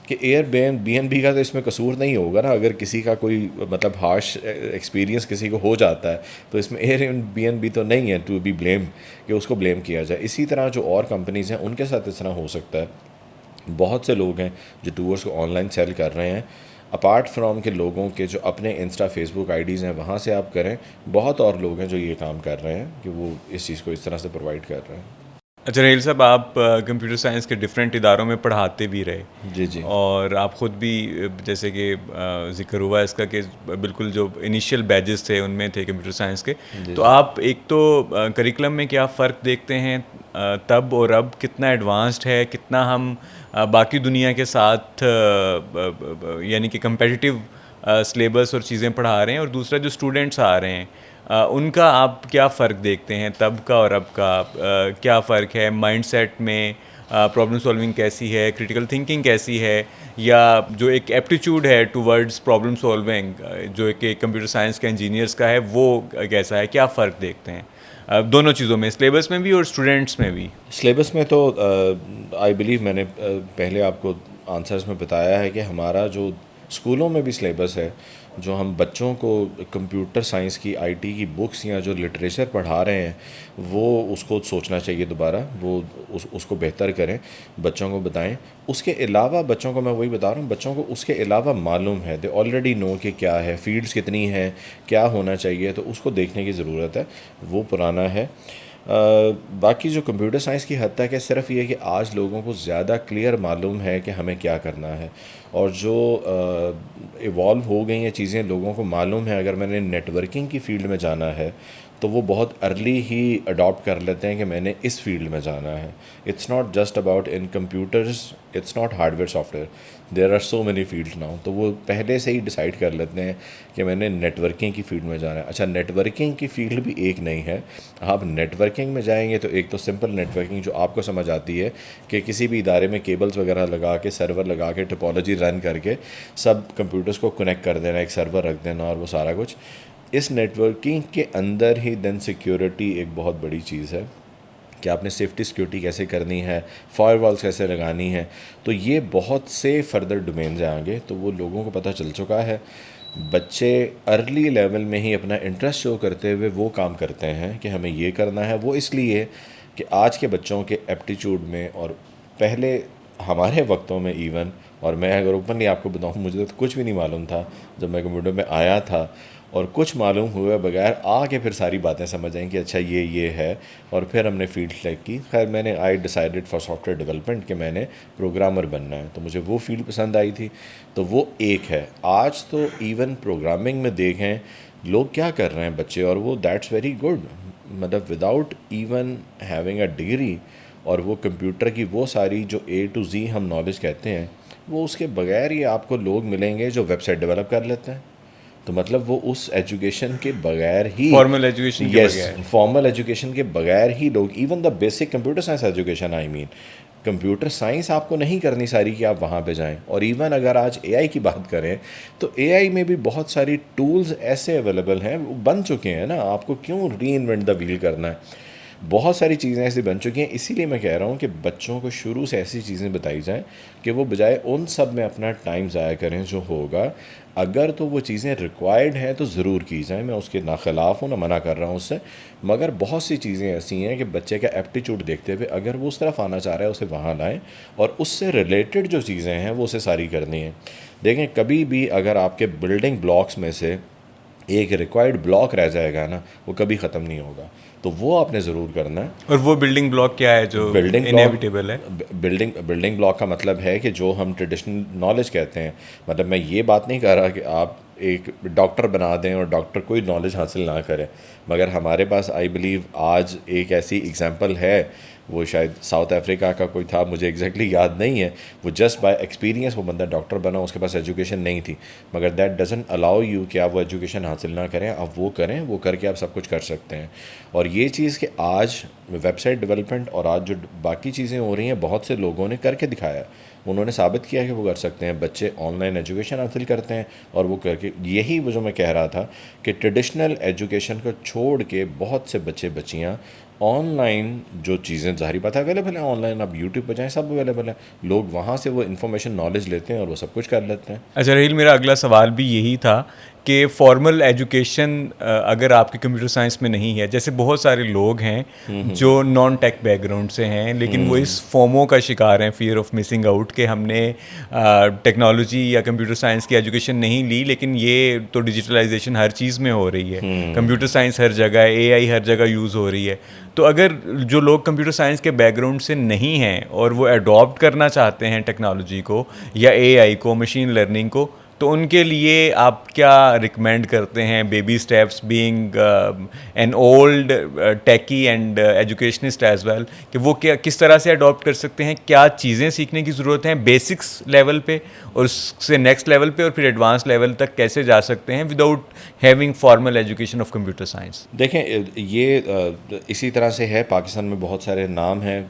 کہ ایئر بی این بی کا تو اس میں قصور نہیں ہوگا نا. اگر کسی کا کوئی مطلب ہارش ایکسپیرینس کسی کو ہو جاتا ہے تو اس میں ایئر بی این بی تو نہیں ہے ٹو بی بلیم کہ اس کو بلیم کیا جائے. اسی طرح جو اور کمپنیز ہیں ان کے ساتھ اس طرح ہو سکتا ہے. بہت سے لوگ ہیں جو ٹورس کو آن لائن سیل کر رہے ہیں, اپارٹ فرام کے لوگوں کے جو اپنے انسٹا فیس بک آئی ڈیز ہیں وہاں سے آپ کریں. بہت اور لوگ ہیں جو یہ کام کر رہے ہیں کہ وہ اس چیز کو اس طرح سے پرووائڈ کر رہے ہیں. اچھا رحیل صاحب, آپ کمپیوٹر سائنس کے ڈفرینٹ اداروں میں پڑھاتے بھی رہے, جی جی اور آپ خود بھی جیسے کہ ذکر ہوا اس کا کہ بالکل جو انیشیل بیچز تھے ان میں تھے کمپیوٹر سائنس کے, تو آپ ایک تو کریکلم میں کیا فرق دیکھتے ہیں تب اور اب, کتنا ایڈوانسڈ ہے, کتنا ہم باقی دنیا کے ساتھ یعنی کہ کمپیٹیٹیو سلیبس اور چیزیں پڑھا رہے ہیں, اور دوسرا جو اسٹوڈنٹس آ رہے ہیں ان کا آپ کیا فرق دیکھتے ہیں تب کا اور اب کا, کیا فرق ہے مائنڈ سیٹ میں, پرابلم سولونگ کیسی ہے, کریٹیکل تھنکنگ کیسی ہے, یا جو ایک ایپٹیچیوڈ ہے ٹورڈز پرابلم سولونگ جو کہ کمپیوٹر سائنس کے انجینئرس کا ہے وہ کیسا ہے, کیا فرق دیکھتے ہیں دونوں چیزوں میں, سلیبس میں بھی اور اسٹوڈنٹس میں بھی؟ سلیبس میں تو آئی بلیو میں نے پہلے آپ کو آنسرز میں بتایا ہے کہ ہمارا جو اسکولوں میں بھی سلیبس ہے, جو ہم بچوں کو کمپیوٹر سائنس کی آئی ٹی کی بکس یا جو لٹریچر پڑھا رہے ہیں وہ اس کو سوچنا چاہیے دوبارہ, وہ اس کو بہتر کریں, بچوں کو بتائیں. اس کے علاوہ بچوں کو میں وہی بتا رہا ہوں, بچوں کو اس کے علاوہ معلوم ہے, دے آلریڈی نو کہ کیا ہے, فیلڈس کتنی ہیں, کیا ہونا چاہیے, تو اس کو دیکھنے کی ضرورت ہے, وہ پرانا ہے. باقی جو کمپیوٹر سائنس کی حد تک ہے صرف یہ کہ آج لوگوں کو زیادہ کلیئر معلوم ہے کہ ہمیں کیا کرنا ہے, اور جو ایوالو ہو گئی ہیں چیزیں لوگوں کو معلوم ہے. اگر میں نے نیٹ ورکنگ کی فیلڈ میں جانا ہے تو وہ بہت ارلی ہی اڈاپٹ کر لیتے ہیں کہ میں نے اس فیلڈ میں جانا ہے. It's not just about in computers, it's not hardware software, there are so many field now. تو وہ پہلے سے ہی ڈیسائیڈ کر لیتے ہیں کہ میں نے نیٹ ورکنگ کی فیلڈ میں جانا ہے. اچھا, نیٹ ورکنگ کی فیلڈ بھی ایک نہیں ہے. آپ نیٹ ورکنگ میں جائیں گے تو ایک تو سمپل نیٹ ورکنگ جو آپ کو سمجھ آتی ہے کہ کسی بھی ادارے میں کیبلز وغیرہ لگا کے, سرور لگا کے, ٹپالوجی رن کر کے سب کمپیوٹرز کو کنیکٹ کر دینا, ایک سرور رکھ دینا اور وہ سارا کچھ. اس نیٹ ورکنگ کے اندر ہی دین سیکیورٹی ایک بہت بڑی چیز ہے کہ آپ نے سیفٹی سیکیورٹی کیسے کرنی ہے, فائر والز کیسے لگانی ہے. تو یہ بہت سے فردر ڈومینز ہیں آگے, تو وہ لوگوں کو پتہ چل چکا ہے. بچے ارلی لیول میں ہی اپنا انٹرسٹ شو کرتے ہوئے وہ کام کرتے ہیں کہ ہمیں یہ کرنا ہے. وہ اس لیے کہ آج کے بچوں کے ایپٹیچیوڈ میں, اور پہلے ہمارے وقتوں میں ایون, اور میں اگر اوپنلی آپ کو بتاؤں مجھے تو کچھ بھی نہیں معلوم تھا جب میں کمپیوٹر میں آیا تھا, اور کچھ معلوم ہوئے بغیر آ کے پھر ساری باتیں سمجھ آئیں کہ اچھا یہ ہے, اور پھر ہم نے فیلڈ سلیکٹ کی. خیر میں نے آئی ڈیسائیڈڈ فار سافٹ ویئر ڈیولپمنٹ کہ میں نے پروگرامر بننا ہے, تو مجھے وہ فیلڈ پسند آئی تھی. تو وہ ایک ہے. آج تو ایون پروگرامنگ میں دیکھیں لوگ کیا کر رہے ہیں بچے, اور وہ دیٹس ویری گڈ, مطلب without even having a degree, اور وہ کمپیوٹر کی وہ ساری جو اے ٹو زی ہم نالج کہتے ہیں وہ اس کے بغیر ہی آپ کو لوگ ملیں گے جو ویب سائٹ ڈیولپ کر لیتے ہیں. تو مطلب وہ اس ایجوکیشن کے بغیر ہی, فارمل ایجوکیشن کے بغیر, فارمل ایجوکیشن کے بغیر ہی لوگ, even the basic computer science education I mean, computer science آپ کو نہیں کرنی ساری کہ آپ وہاں پہ جائیں. اور ایون اگر آج اے آئی کی بات کریں تو اے آئی میں بھی بہت ساری ٹولز ایسے اویلیبل ہیں, وہ بن چکے ہیں نا, آپ کو کیوں ری انوینٹ دا ویل کرنا ہے. بہت ساری چیزیں ایسی بن چکی ہیں. اسی لیے میں کہہ رہا ہوں کہ بچوں کو شروع سے ایسی چیزیں بتائی جائیں کہ وہ بجائے ان سب میں اپنا ٹائم ضائع کریں جو ہوگا. اگر تو وہ چیزیں ریکوائرڈ ہیں تو ضرور کی جائیں, میں اس کے نہ خلاف ہوں نہ منع کر رہا ہوں اس سے, مگر بہت سی چیزیں ایسی ہیں کہ بچے کا ایپٹیچیوڈ دیکھتے ہوئے اگر وہ اس طرف آنا چاہ رہا ہے اسے وہاں لائیں, اور اس سے ریلیٹڈ جو چیزیں ہیں وہ اسے ساری کرنی ہیں. دیکھیں کبھی بھی اگر آپ کے بلڈنگ بلاکس میں سے ایک ریکوائرڈ بلاک رہ جائے گا نا, وہ کبھی ختم نہیں ہوگا, تو وہ آپ نے ضرور کرنا ہے. اور وہ بلڈنگ بلاک کیا ہے جو انیویٹیبل ہے؟ بلڈنگ بلاک کا مطلب ہے کہ جو ہم ٹریڈیشنل نالج کہتے ہیں, مطلب میں یہ بات نہیں کہہ رہا کہ آپ ایک ڈاکٹر بنا دیں اور ڈاکٹر کوئی نالج حاصل نہ کرے, مگر ہمارے پاس آئی بلیو آج ایک ایسی ایگزامپل ہے, وہ شاید ساؤتھ افریقہ کا کوئی تھا, مجھے ایگزیکٹلی یاد نہیں ہے, وہ جسٹ بائی ایکسپیرینس وہ بندہ ڈاکٹر بنا, اس کے پاس ایجوکیشن نہیں تھی, مگر دیٹ ڈزنٹ الاؤ یو کہ آپ وہ ایجوکیشن حاصل نہ کریں, آپ وہ کریں, وہ کر کے آپ سب کچھ کر سکتے ہیں. اور یہ چیز کہ آج ویب سائٹ ڈیولپمنٹ اور آج جو باقی چیزیں ہو رہی ہیں بہت سے لوگوں نے کر کے دکھایا, انہوں نے ثابت کیا کہ وہ کر سکتے ہیں. بچے آن لائن ایجوکیشن حاصل کرتے ہیں اور وہ کر کے, یہی وہ جو میں کہہ رہا تھا کہ ٹریڈیشنل ایجوکیشن کو چھوڑ کے بہت سے بچے بچیاں آن لائن جو چیزیں ظاہری بات ہے اویلیبل ہیں, آن لائن آپ یوٹیوب پہ جائیں سب اویلیبل ہیں, لوگ وہاں سے وہ انفارمیشن نالج لیتے ہیں اور وہ سب کچھ کر لیتے ہیں. اچھا رحیل, میرا اگلا سوال بھی یہی تھا کہ فارمل ایجوکیشن اگر آپ کے کمپیوٹر سائنس میں نہیں ہے, جیسے بہت سارے لوگ ہیں جو نان ٹیک بیک گراؤنڈ سے ہیں لیکن وہ اس فومو کا شکار ہیں, فیئر آف مسنگ آؤٹ, کہ ہم نے ٹیکنالوجی یا کمپیوٹر سائنس کی ایجوکیشن نہیں لی, لیکن یہ تو ڈیجیٹلائزیشن ہر چیز میں ہو رہی ہے, کمپیوٹر سائنس ہر جگہ ہے, اے آئی ہر جگہ یوز ہو رہی ہے. تو اگر جو لوگ کمپیوٹر سائنس کے بیک گراؤنڈ سے نہیں ہیں اور وہ اڈاپٹ کرنا چاہتے ہیں ٹیکنالوجی کو یا اے آئی کو, مشین لرننگ کو, تو ان کے لیے آپ کیا ریکمینڈ کرتے ہیں, baby steps, being an old techie and educationist as well, کہ وہ کیا کس طرح سے اڈاپٹ کر سکتے ہیں, کیا چیزیں سیکھنے کی ضرورت ہیں بیسکس لیول پہ اور اس سے نیکسٹ لیول پہ اور پھر ایڈوانس لیول تک کیسے جا سکتے ہیں without having formal education of computer science? دیکھیں یہ اسی طرح سے ہے, پاکستان میں بہت سارے نام ہیں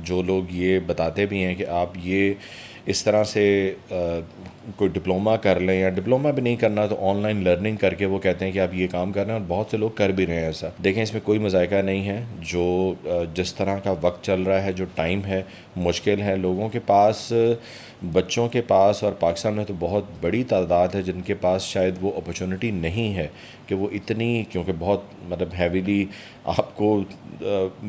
جو لوگ یہ بتاتے بھی ہیں کہ آپ یہ اس طرح سے کوئی ڈپلوما کر لیں, یا ڈپلوما بھی نہیں کرنا تو آن لائن لرننگ کر کے وہ کہتے ہیں کہ آپ یہ کام کر رہے ہیں, اور بہت سے لوگ کر بھی رہے ہیں ایسا. دیکھیں اس میں کوئی مذائقہ نہیں ہے, جو جس طرح کا وقت چل رہا ہے, جو ٹائم ہے مشکل ہے, لوگوں کے پاس, بچوں کے پاس, اور پاکستان میں تو بہت بڑی تعداد ہے جن کے پاس شاید وہ اپرچونٹی نہیں ہے کہ وہ اتنی, کیونکہ بہت مطلب ہیویلی آپ کو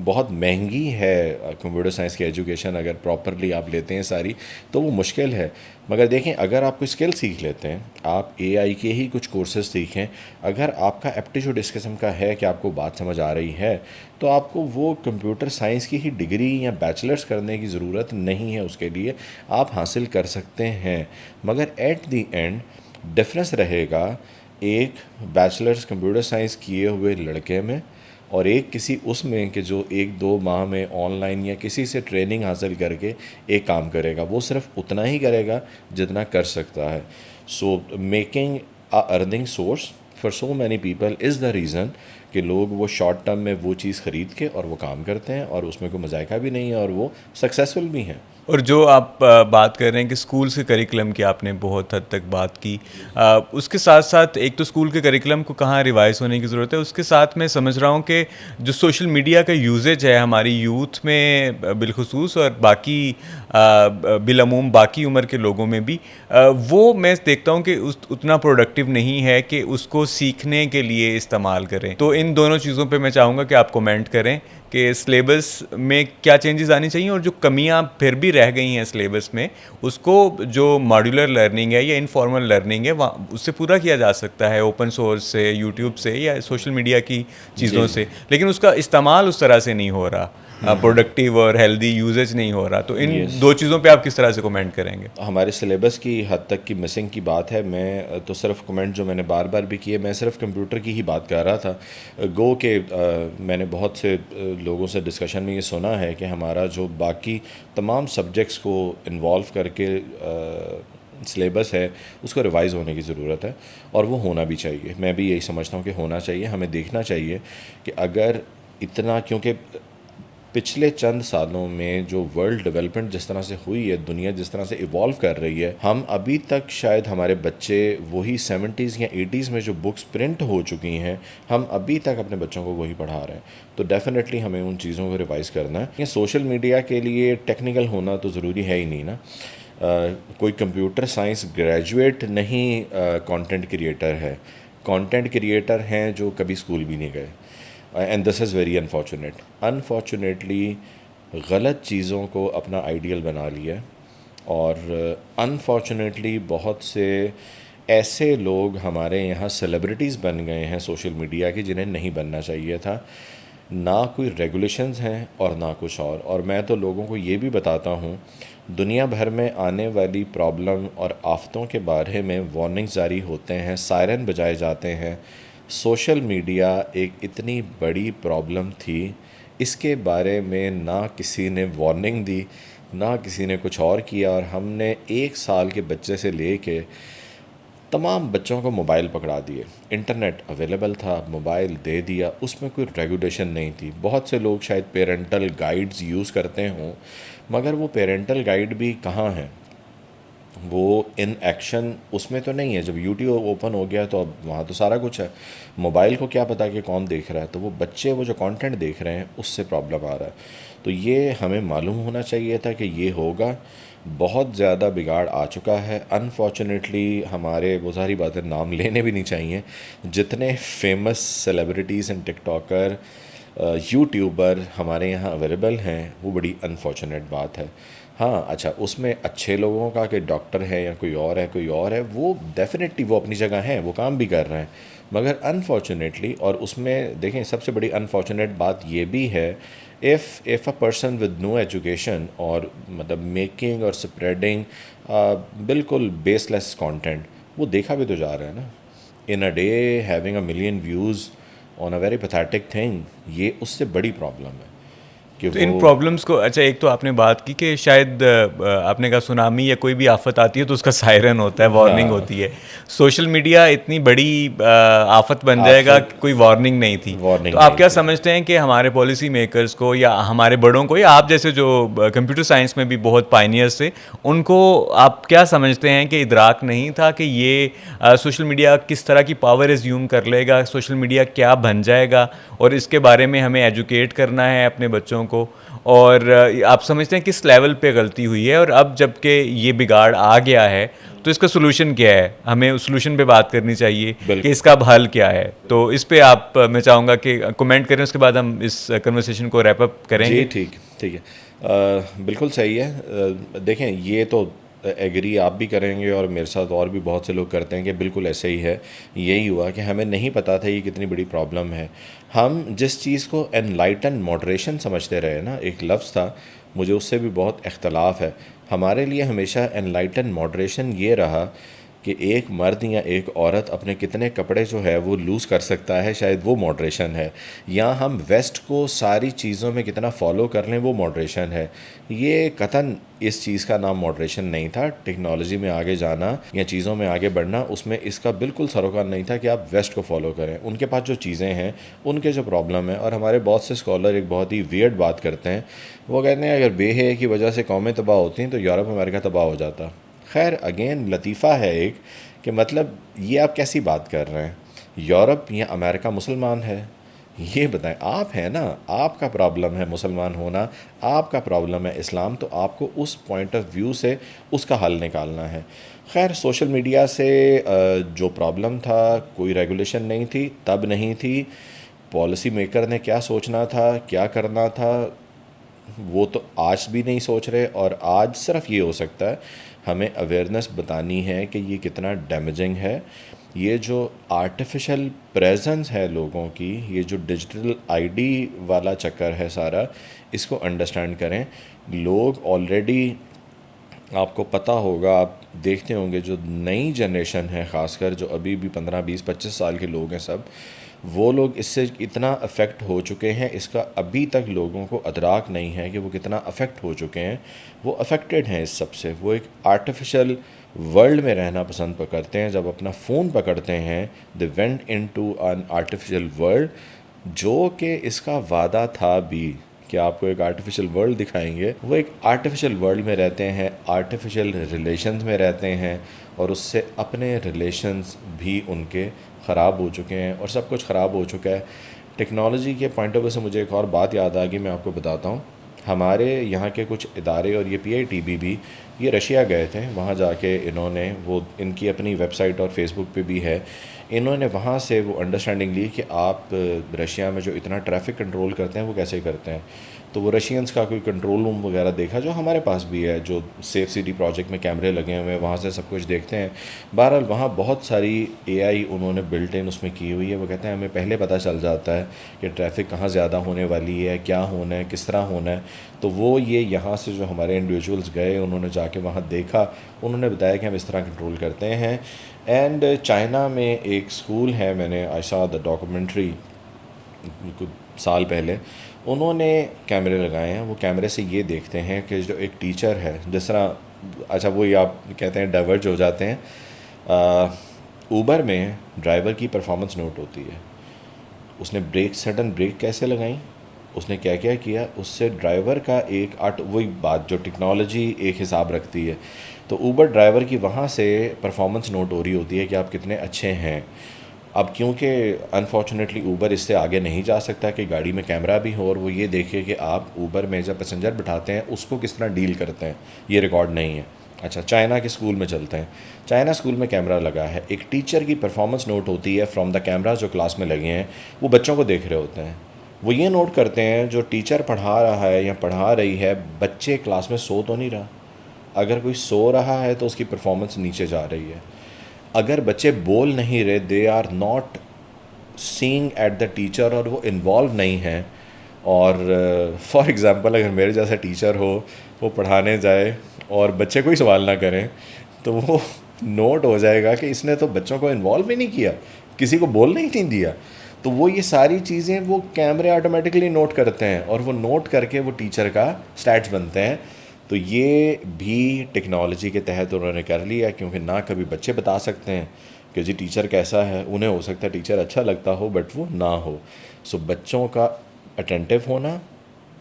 بہت مہنگی ہے کمپیوٹر سائنس کی ایجوکیشن, اگر پراپرلی آپ لیتے ہیں ساری تو وہ مشکل ہے. مگر دیکھیں اگر آپ کوئی اسکل سیکھ لیتے ہیں, آپ اے آئی کے ہی کچھ کورسز سیکھیں, اگر آپ کا ایپٹیچیوڈ اس قسم کا ہے کہ آپ کو بات سمجھ آ رہی ہے, تو آپ کو وہ کمپیوٹر سائنس کی ہی ڈگری یا بیچلرس کرنے کی ضرورت نہیں ہے, اس کے لیے آپ حاصل کر سکتے ہیں. مگر ایٹ دی اینڈ ڈفرینس رہے گا ایک بیچلرس کمپیوٹر سائنس کیے ہوئے لڑکے میں اور ایک کسی اس میں کہ جو 1-2 ماہ میں آن لائن یا کسی سے ٹریننگ حاصل کر کے ایک کام کرے گا. وہ صرف اتنا ہی کرے گا جتنا کر سکتا ہے. So making a earning source for so many people is the reason کہ لوگ وہ شارٹ ٹرم میں وہ چیز خرید کے اور وہ کام کرتے ہیں, اور اس میں کوئی مذائقہ بھی نہیں ہے, اور وہ سکسیزفل بھی ہیں. اور جو آپ بات کر رہے ہیں کہ اسکول کے کریکلم کی آپ نے بہت حد تک بات کی, اس کے ساتھ ساتھ ایک تو اسکول کے کریکلم کو کہاں ریوائز ہونے کی ضرورت ہے, اس کے ساتھ میں سمجھ رہا ہوں کہ جو سوشل میڈیا کا یوزیج ہے ہماری یوتھ میں بالخصوص اور باقی بالعموم باقی عمر کے لوگوں میں بھی, وہ میں دیکھتا ہوں کہ اتنا پروڈکٹیو نہیں ہے کہ اس کو سیکھنے کے لیے استعمال کریں. تو ان دونوں چیزوں پہ میں چاہوں گا کہ آپ کومنٹ کریں کہ سلیبس میں کیا چینجز آنی چاہیے, اور جو کمیاں پھر بھی رہ گئی ہیں سلیبس میں اس کو جو ماڈیولر لرننگ ہے یا انفارمل لرننگ ہے اس سے پورا کیا جا سکتا ہے, اوپن سورس سے, یوٹیوب سے یا سوشل میڈیا کی چیزوں سے, لیکن اس کا استعمال اس طرح سے نہیں ہو رہا, پروڈکٹیو اور ہیلدی یوزیج نہیں ہو رہا. تو ان دو چیزوں پہ آپ کس طرح سے کومنٹ کریں گے؟ ہمارے سلیبس کی حد تک کی مسنگ کی بات ہے. میں تو صرف کومنٹ جو میں نے بار بار بھی کیے, میں صرف کمپیوٹر کی ہی بات کر رہا تھا. گو کہ میں نے بہت سے لوگوں سے ڈسکشن میں یہ سنا ہے کہ ہمارا جو باقی تمام سبجیکٹس کو انوالو کر کے سلیبس ہے اس کو ریوائز ہونے کی ضرورت ہے, اور وہ ہونا بھی چاہیے. میں بھی یہی سمجھتا ہوں کہ ہونا چاہیے. ہمیں دیکھنا چاہیے کہ اگر اتنا, کیونکہ پچھلے چند سالوں میں جو ورلڈ ڈیولپمنٹ جس طرح سے ہوئی ہے, دنیا جس طرح سے ایوالو کر رہی ہے, ہم ابھی تک شاید ہمارے بچے وہی 70s یا 80s میں جو بکس پرنٹ ہو چکی ہیں, ہم ابھی تک اپنے بچوں کو وہی پڑھا رہے ہیں. تو ڈیفینیٹلی ہمیں ان چیزوں کو ریوائز کرنا ہے. یہ سوشل میڈیا کے لیے ٹیکنیکل ہونا تو ضروری ہے ہی نہیں نا. کوئی کمپیوٹر سائنس گریجویٹ نہیں کانٹینٹ کریٹر ہے. کانٹینٹ کریٹر ہیں جو کبھی اسکول بھی نہیں گئے. And this is very unfortunately غلط چیزوں کو اپنا آئیڈیل بنا لیا, اور انفارچونیٹلی بہت سے ایسے لوگ ہمارے یہاں سیلیبریٹیز بن گئے ہیں سوشل میڈیا کی جنہیں نہیں بننا چاہیے تھا. نہ کوئی ریگولیشنز ہیں اور نہ کچھ اور میں تو لوگوں کو یہ بھی بتاتا ہوں, دنیا بھر میں آنے والی پرابلم اور آفتوں کے بارے میں وارننگز جاری ہوتے ہیں, سائرن بجائے جاتے ہیں. سوشل میڈیا ایک اتنی بڑی پرابلم تھی, اس کے بارے میں نہ کسی نے وارننگ دی, نہ کسی نے کچھ اور کیا, اور ہم نے 1 سال کے بچے سے لے کے تمام بچوں کو موبائل پکڑا دیے. انٹرنیٹ اویلیبل تھا, موبائل دے دیا, اس میں کوئی ریگولیشن نہیں تھی. بہت سے لوگ شاید پیرنٹل گائیڈز یوز کرتے ہوں, مگر وہ پیرنٹل گائیڈ بھی کہاں ہیں, وہ ان ایکشن اس میں تو نہیں ہے. جب یوٹیوب اوپن ہو گیا تو اب وہاں تو سارا کچھ ہے. موبائل کو کیا پتا کہ کون دیکھ رہا ہے, تو وہ بچے وہ جو کانٹینٹ دیکھ رہے ہیں اس سے پرابلم آ رہا ہے. تو یہ ہمیں معلوم ہونا چاہیے تھا کہ یہ ہوگا. بہت زیادہ بگاڑ آ چکا ہے. انفارچونیٹلی ہمارے وہ ساری باتیں نام لینے بھی نہیں چاہیے, جتنے famous celebrities and took talker YouTuber ہمارے یہاں اویلیبل ہیں, وہ بڑی انفارچونیٹ بات ہے. ہاں اچھا, اس میں اچھے لوگوں کا کہ ڈاکٹر ہے یا کوئی اور ہے, وہ ڈیفینیٹلی وہ اپنی جگہ ہیں, وہ کام بھی کر رہے ہیں. مگر انفارچونیٹلی, اور اس میں دیکھیں سب سے بڑی انفارچونیٹ بات یہ بھی ہے, if a person with no education اور مطلب میکنگ اور اسپریڈنگ بالکل بیس لیس کانٹینٹ, وہ دیکھا بھی تو جا رہا ہے نا. In a day having a million views on a very pathetic thing, یہ اس سے بڑی پرابلم ہے کہ تو ان پرابلمس کو, اچھا ایک تو آپ نے بات کی کہ شاید آپ نے کہا سونامی یا کوئی بھی آفت آتی ہے تو اس کا سائرن ہوتا ہے, وارننگ ہوتی ہے. سوشل میڈیا اتنی بڑی آفت بن جائے گا کہ کوئی وارننگ نہیں تھی. تو آپ کیا سمجھتے ہیں کہ ہمارے پالیسی میکرز کو یا ہمارے بڑوں کو یا آپ جیسے جو کمپیوٹر سائنس میں بھی بہت پائنیئرز تھے, ان کو آپ کیا سمجھتے ہیں کہ ادراک نہیں تھا کہ یہ سوشل میڈیا کس طرح کی پاور ایزیوم کر لے گا, سوشل میڈیا کیا بن جائے گا, اور اس کے بارے میں ہمیں ایجوکیٹ کرنا ہے اپنے بچوں کو. اور آپ سمجھتے ہیں کس لیول پہ غلطی ہوئی ہے, اور اب جب کہ یہ بگاڑ آ گیا ہے تو اس کا سلوشن کیا ہے, ہمیں اس سلوشن پہ بات کرنی چاہیے کہ اس کا اب حل کیا ہے. تو اس پہ آپ, میں چاہوں گا کہ کمنٹ کریں, اس کے بعد ہم اس کنورسیشن کو ریپ اپ کریں گے. جی ٹھیک ہے, بالکل صحیح ہے. دیکھیں یہ تو ایگری آپ بھی کریں گے اور میرے ساتھ اور بھی بہت سے لوگ کرتے ہیں کہ بالکل ایسے ہی ہے. یہی ہوا کہ ہمیں نہیں پتہ تھا یہ کتنی بڑی پرابلم ہے. ہم جس چیز کو انلائٹن ماڈریشن سمجھتے رہے نا, ایک لفظ تھا, مجھے اس سے بھی بہت اختلاف ہے. ہمارے لیے ہمیشہ انلائٹن ماڈریشن یہ رہا کہ ایک مرد یا ایک عورت اپنے کتنے کپڑے جو ہے وہ لوز کر سکتا ہے, شاید وہ ماڈریشن ہے. یا ہم ویسٹ کو ساری چیزوں میں کتنا فالو کر لیں, وہ ماڈریشن ہے. یہ قطعاً اس چیز کا نام ماڈریشن نہیں تھا. ٹیکنالوجی میں آگے جانا یا چیزوں میں آگے بڑھنا, اس میں اس کا بالکل سروکار نہیں تھا کہ آپ ویسٹ کو فالو کریں. ان کے پاس جو چیزیں ہیں, ان کے جو پرابلم ہے, اور ہمارے بہت سے اسکالر ایک بہت ہی ویئرڈ بات کرتے ہیں. وہ کہتے ہیں اگر بے حیائی کی وجہ سے قومیں تباہ ہوتی ہیں تو یورپ امریکہ تباہ ہو جاتا. خیر اگین لطیفہ ہے ایک کہ مطلب یہ آپ کیسی بات کر رہے ہیں, یورپ یا امریکہ مسلمان ہے؟ یہ بتائیں, آپ ہیں نا, آپ کا پرابلم ہے مسلمان ہونا, آپ کا پرابلم ہے اسلام, تو آپ کو اس پوائنٹ آف ویو سے اس کا حل نکالنا ہے. خیر سوشل میڈیا سے جو پرابلم تھا, کوئی ریگولیشن نہیں تھی, تب نہیں تھی. پالیسی میکر نے کیا سوچنا تھا, کیا کرنا تھا, وہ تو آج بھی نہیں سوچ رہے. اور آج صرف یہ ہو سکتا ہے, ہمیں اویئرنیس بتانی ہے کہ یہ کتنا ڈیمیجنگ ہے. یہ جو آرٹیفیشل پریزنس ہے لوگوں کی, یہ جو ڈیجیٹل آئی ڈی والا چکر ہے سارا, اس کو انڈرسٹینڈ کریں. لوگ آلریڈی, آپ کو پتہ ہوگا, آپ دیکھتے ہوں گے جو نئی جنریشن ہے, خاص کر جو ابھی بھی 15 20 25 سال کے لوگ ہیں, سب وہ لوگ اس سے اتنا افیکٹ ہو چکے ہیں, اس کا ابھی تک لوگوں کو ادراک نہیں ہے کہ وہ کتنا افیکٹ ہو چکے ہیں. وہ افیکٹڈ ہیں اس سب سے. وہ ایک آرٹیفیشل ورلڈ میں رہنا پسند کرتے ہیں. جب اپنا فون پکڑتے ہیں, they went into an artificial world, جو کہ اس کا وعدہ تھا بھی کہ آپ کو ایک آرٹیفیشل ورلڈ دکھائیں گے. وہ ایک آرٹیفیشل ورلڈ میں رہتے ہیں, آرٹیفیشل ریلیشنز میں رہتے ہیں, اور اس سے اپنے ریلیشنز بھی ان کے خراب ہو چکے ہیں اور سب کچھ خراب ہو چکا ہے. ٹیکنالوجی کے پوائنٹ آف ویو سے مجھے ایک اور بات یاد آ گئی, میں آپ کو بتاتا ہوں. ہمارے یہاں کے کچھ ادارے اور یہ PITB بھی یہ رشیا گئے تھے. وہاں جا کے انہوں نے وہ ان کی اپنی ویب سائٹ اور فیس بک پہ بھی ہے, انہوں نے وہاں سے وہ انڈرسٹینڈنگ لی کہ آپ رشیا میں جو اتنا ٹریفک کنٹرول کرتے ہیں وہ کیسے کرتے ہیں. تو وہ رشینز کا کوئی کنٹرول روم وغیرہ دیکھا, جو ہمارے پاس بھی ہے, جو سیف سٹی پروجیکٹ میں کیمرے لگے ہوئے ہیں, وہاں سے سب کچھ دیکھتے ہیں. بہرحال وہاں بہت ساری AI انہوں نے بلٹ ان اس میں کی ہوئی ہے. وہ کہتے ہیں ہمیں پہلے پتہ چل جاتا ہے کہ ٹریفک کہاں زیادہ ہونے والی ہے, کیا ہونا ہے, کس طرح ہونا ہے. تو وہ یہ یہاں سے جو ہمارے انڈیویجولس گئے, انہوں نے جا کے وہاں دیکھا, انہوں نے بتایا کہ ہم اس طرح کنٹرول کرتے ہیں. اینڈ چائنا میں ایک اسکول ہے, میں نے آئی سا دا ڈاکومنٹری کچھ سال پہلے, انہوں نے کیمرے لگائے ہیں. وہ کیمرے سے یہ دیکھتے ہیں کہ جو ایک ٹیچر ہے, جس طرح اچھا وہی آپ کہتے ہیں ڈائیورج ہو جاتے ہیں, اوبر میں ڈرائیور کی پرفارمنس نوٹ ہوتی ہے. اس نے بریک سڈن بریک کیسے لگائیں, اس نے کیا کیا کیا, اس سے ڈرائیور کا ایک وہی بات جو ٹیکنالوجی ایک حساب رکھتی ہے. تو اوبر ڈرائیور کی وہاں سے پرفارمنس نوٹ ہو رہی ہوتی ہے کہ آپ کتنے اچھے ہیں. اب کیونکہ انفارچونیٹلی اوبر اس سے آگے نہیں جا سکتا کہ گاڑی میں کیمرہ بھی ہو اور وہ یہ دیکھے کہ آپ اوبر میں جب پیسنجر بٹھاتے ہیں اس کو کس طرح ڈیل کرتے ہیں, یہ ریکارڈ نہیں ہے. اچھا چائنا کے اسکول میں چلتے ہیں. چائنا اسکول میں کیمرہ لگا ہے, ایک ٹیچر کی پرفارمنس نوٹ ہوتی ہے فرام دا کیمرہ جو کلاس میں لگے ہیں. وہ بچوں کو دیکھ رہے ہوتے ہیں, وہ یہ نوٹ کرتے ہیں جو ٹیچر پڑھا رہا ہے یا پڑھا رہی ہے, بچے کلاس میں سو تو نہیں رہا. اگر کوئی سو رہا ہے تو اس کی پرفارمنس نیچے جا رہی ہے. اگر بچے بول نہیں رہے, they are not saying at the teacher, اور وہ انوالو نہیں ہیں. اور فار ایگزامپل اگر میرے جیسا ٹیچر ہو, وہ پڑھانے جائے اور بچے کوئی سوال نہ کریں, تو وہ نوٹ ہو جائے گا کہ اس نے تو بچوں کو انوالو بھی نہیں کیا, کسی کو بولنے ہی نہیں دیا. تو وہ یہ ساری چیزیں وہ کیمرے آٹومیٹکلی نوٹ کرتے ہیں, اور وہ نوٹ کر کے وہ ٹیچر کا اسٹیٹس بنتے ہیں. تو یہ بھی ٹیکنالوجی کے تحت انہوں نے کر لیا, کیونکہ نہ کبھی بچے بتا سکتے ہیں کہ جی ٹیچر کیسا ہے. انہیں ہو سکتا ہے ٹیچر اچھا لگتا ہو بٹ وہ نہ ہو. سو بچوں کا اٹینٹیو ہونا,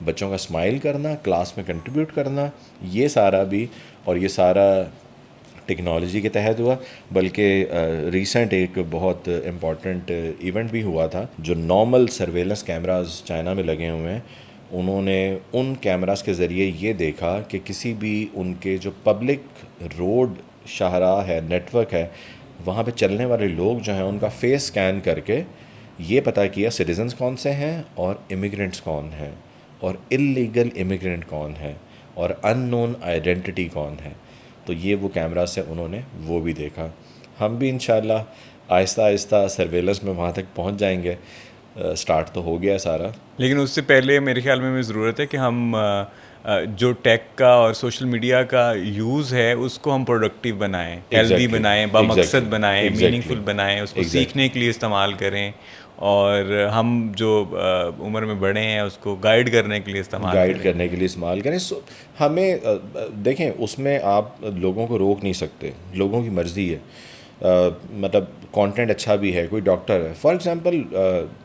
بچوں کا اسمائل کرنا, کلاس میں کنٹریبیوٹ کرنا, یہ سارا بھی, اور یہ سارا ٹیکنالوجی کے تحت ہوا. بلکہ ریسنٹ ایک بہت امپورٹنٹ ایونٹ بھی ہوا تھا. جو نارمل سرویلنس کیمراز چائنا میں لگے ہوئے ہیں, انہوں نے ان کیمراز کے ذریعے یہ دیکھا کہ کسی بھی ان کے جو پبلک روڈ شاہراہ ہے, نیٹ ورک ہے, وہاں پہ چلنے والے لوگ جو ہیں ان کا فیس اسکین کر کے یہ پتہ کیا سٹیزنز کون سے ہیں اور امیگرنٹس کون ہیں, اور اللیگل امیگرنٹ کون ہے, اور ان نون آئیڈینٹی کون ہے. تو یہ وہ کیمرہ سے انہوں نے وہ بھی دیکھا. ہم بھی انشاءاللہ آہستہ آہستہ سرویلنس میں وہاں تک پہنچ جائیں گے. سٹارٹ تو ہو گیا سارا, لیکن اس سے پہلے میرے خیال میں ضرورت ہے کہ ہم جو ٹیک کا اور سوشل میڈیا کا یوز ہے اس کو ہم پروڈکٹیو بنائیں, ہیلدی بنائیں, بامقصد بنائیں, میننگ فل بنائیں, اس کو سیکھنے کے لیے استعمال کریں, اور ہم جو عمر میں بڑے ہیں اس کو گائیڈ کرنے کے لیے استعمال کریں. سو ہمیں دیکھیں, اس میں آپ لوگوں کو روک نہیں سکتے, لوگوں کی مرضی ہے. مطلب کانٹینٹ اچھا بھی ہے, کوئی ڈاکٹر ہے فار ایگزامپل,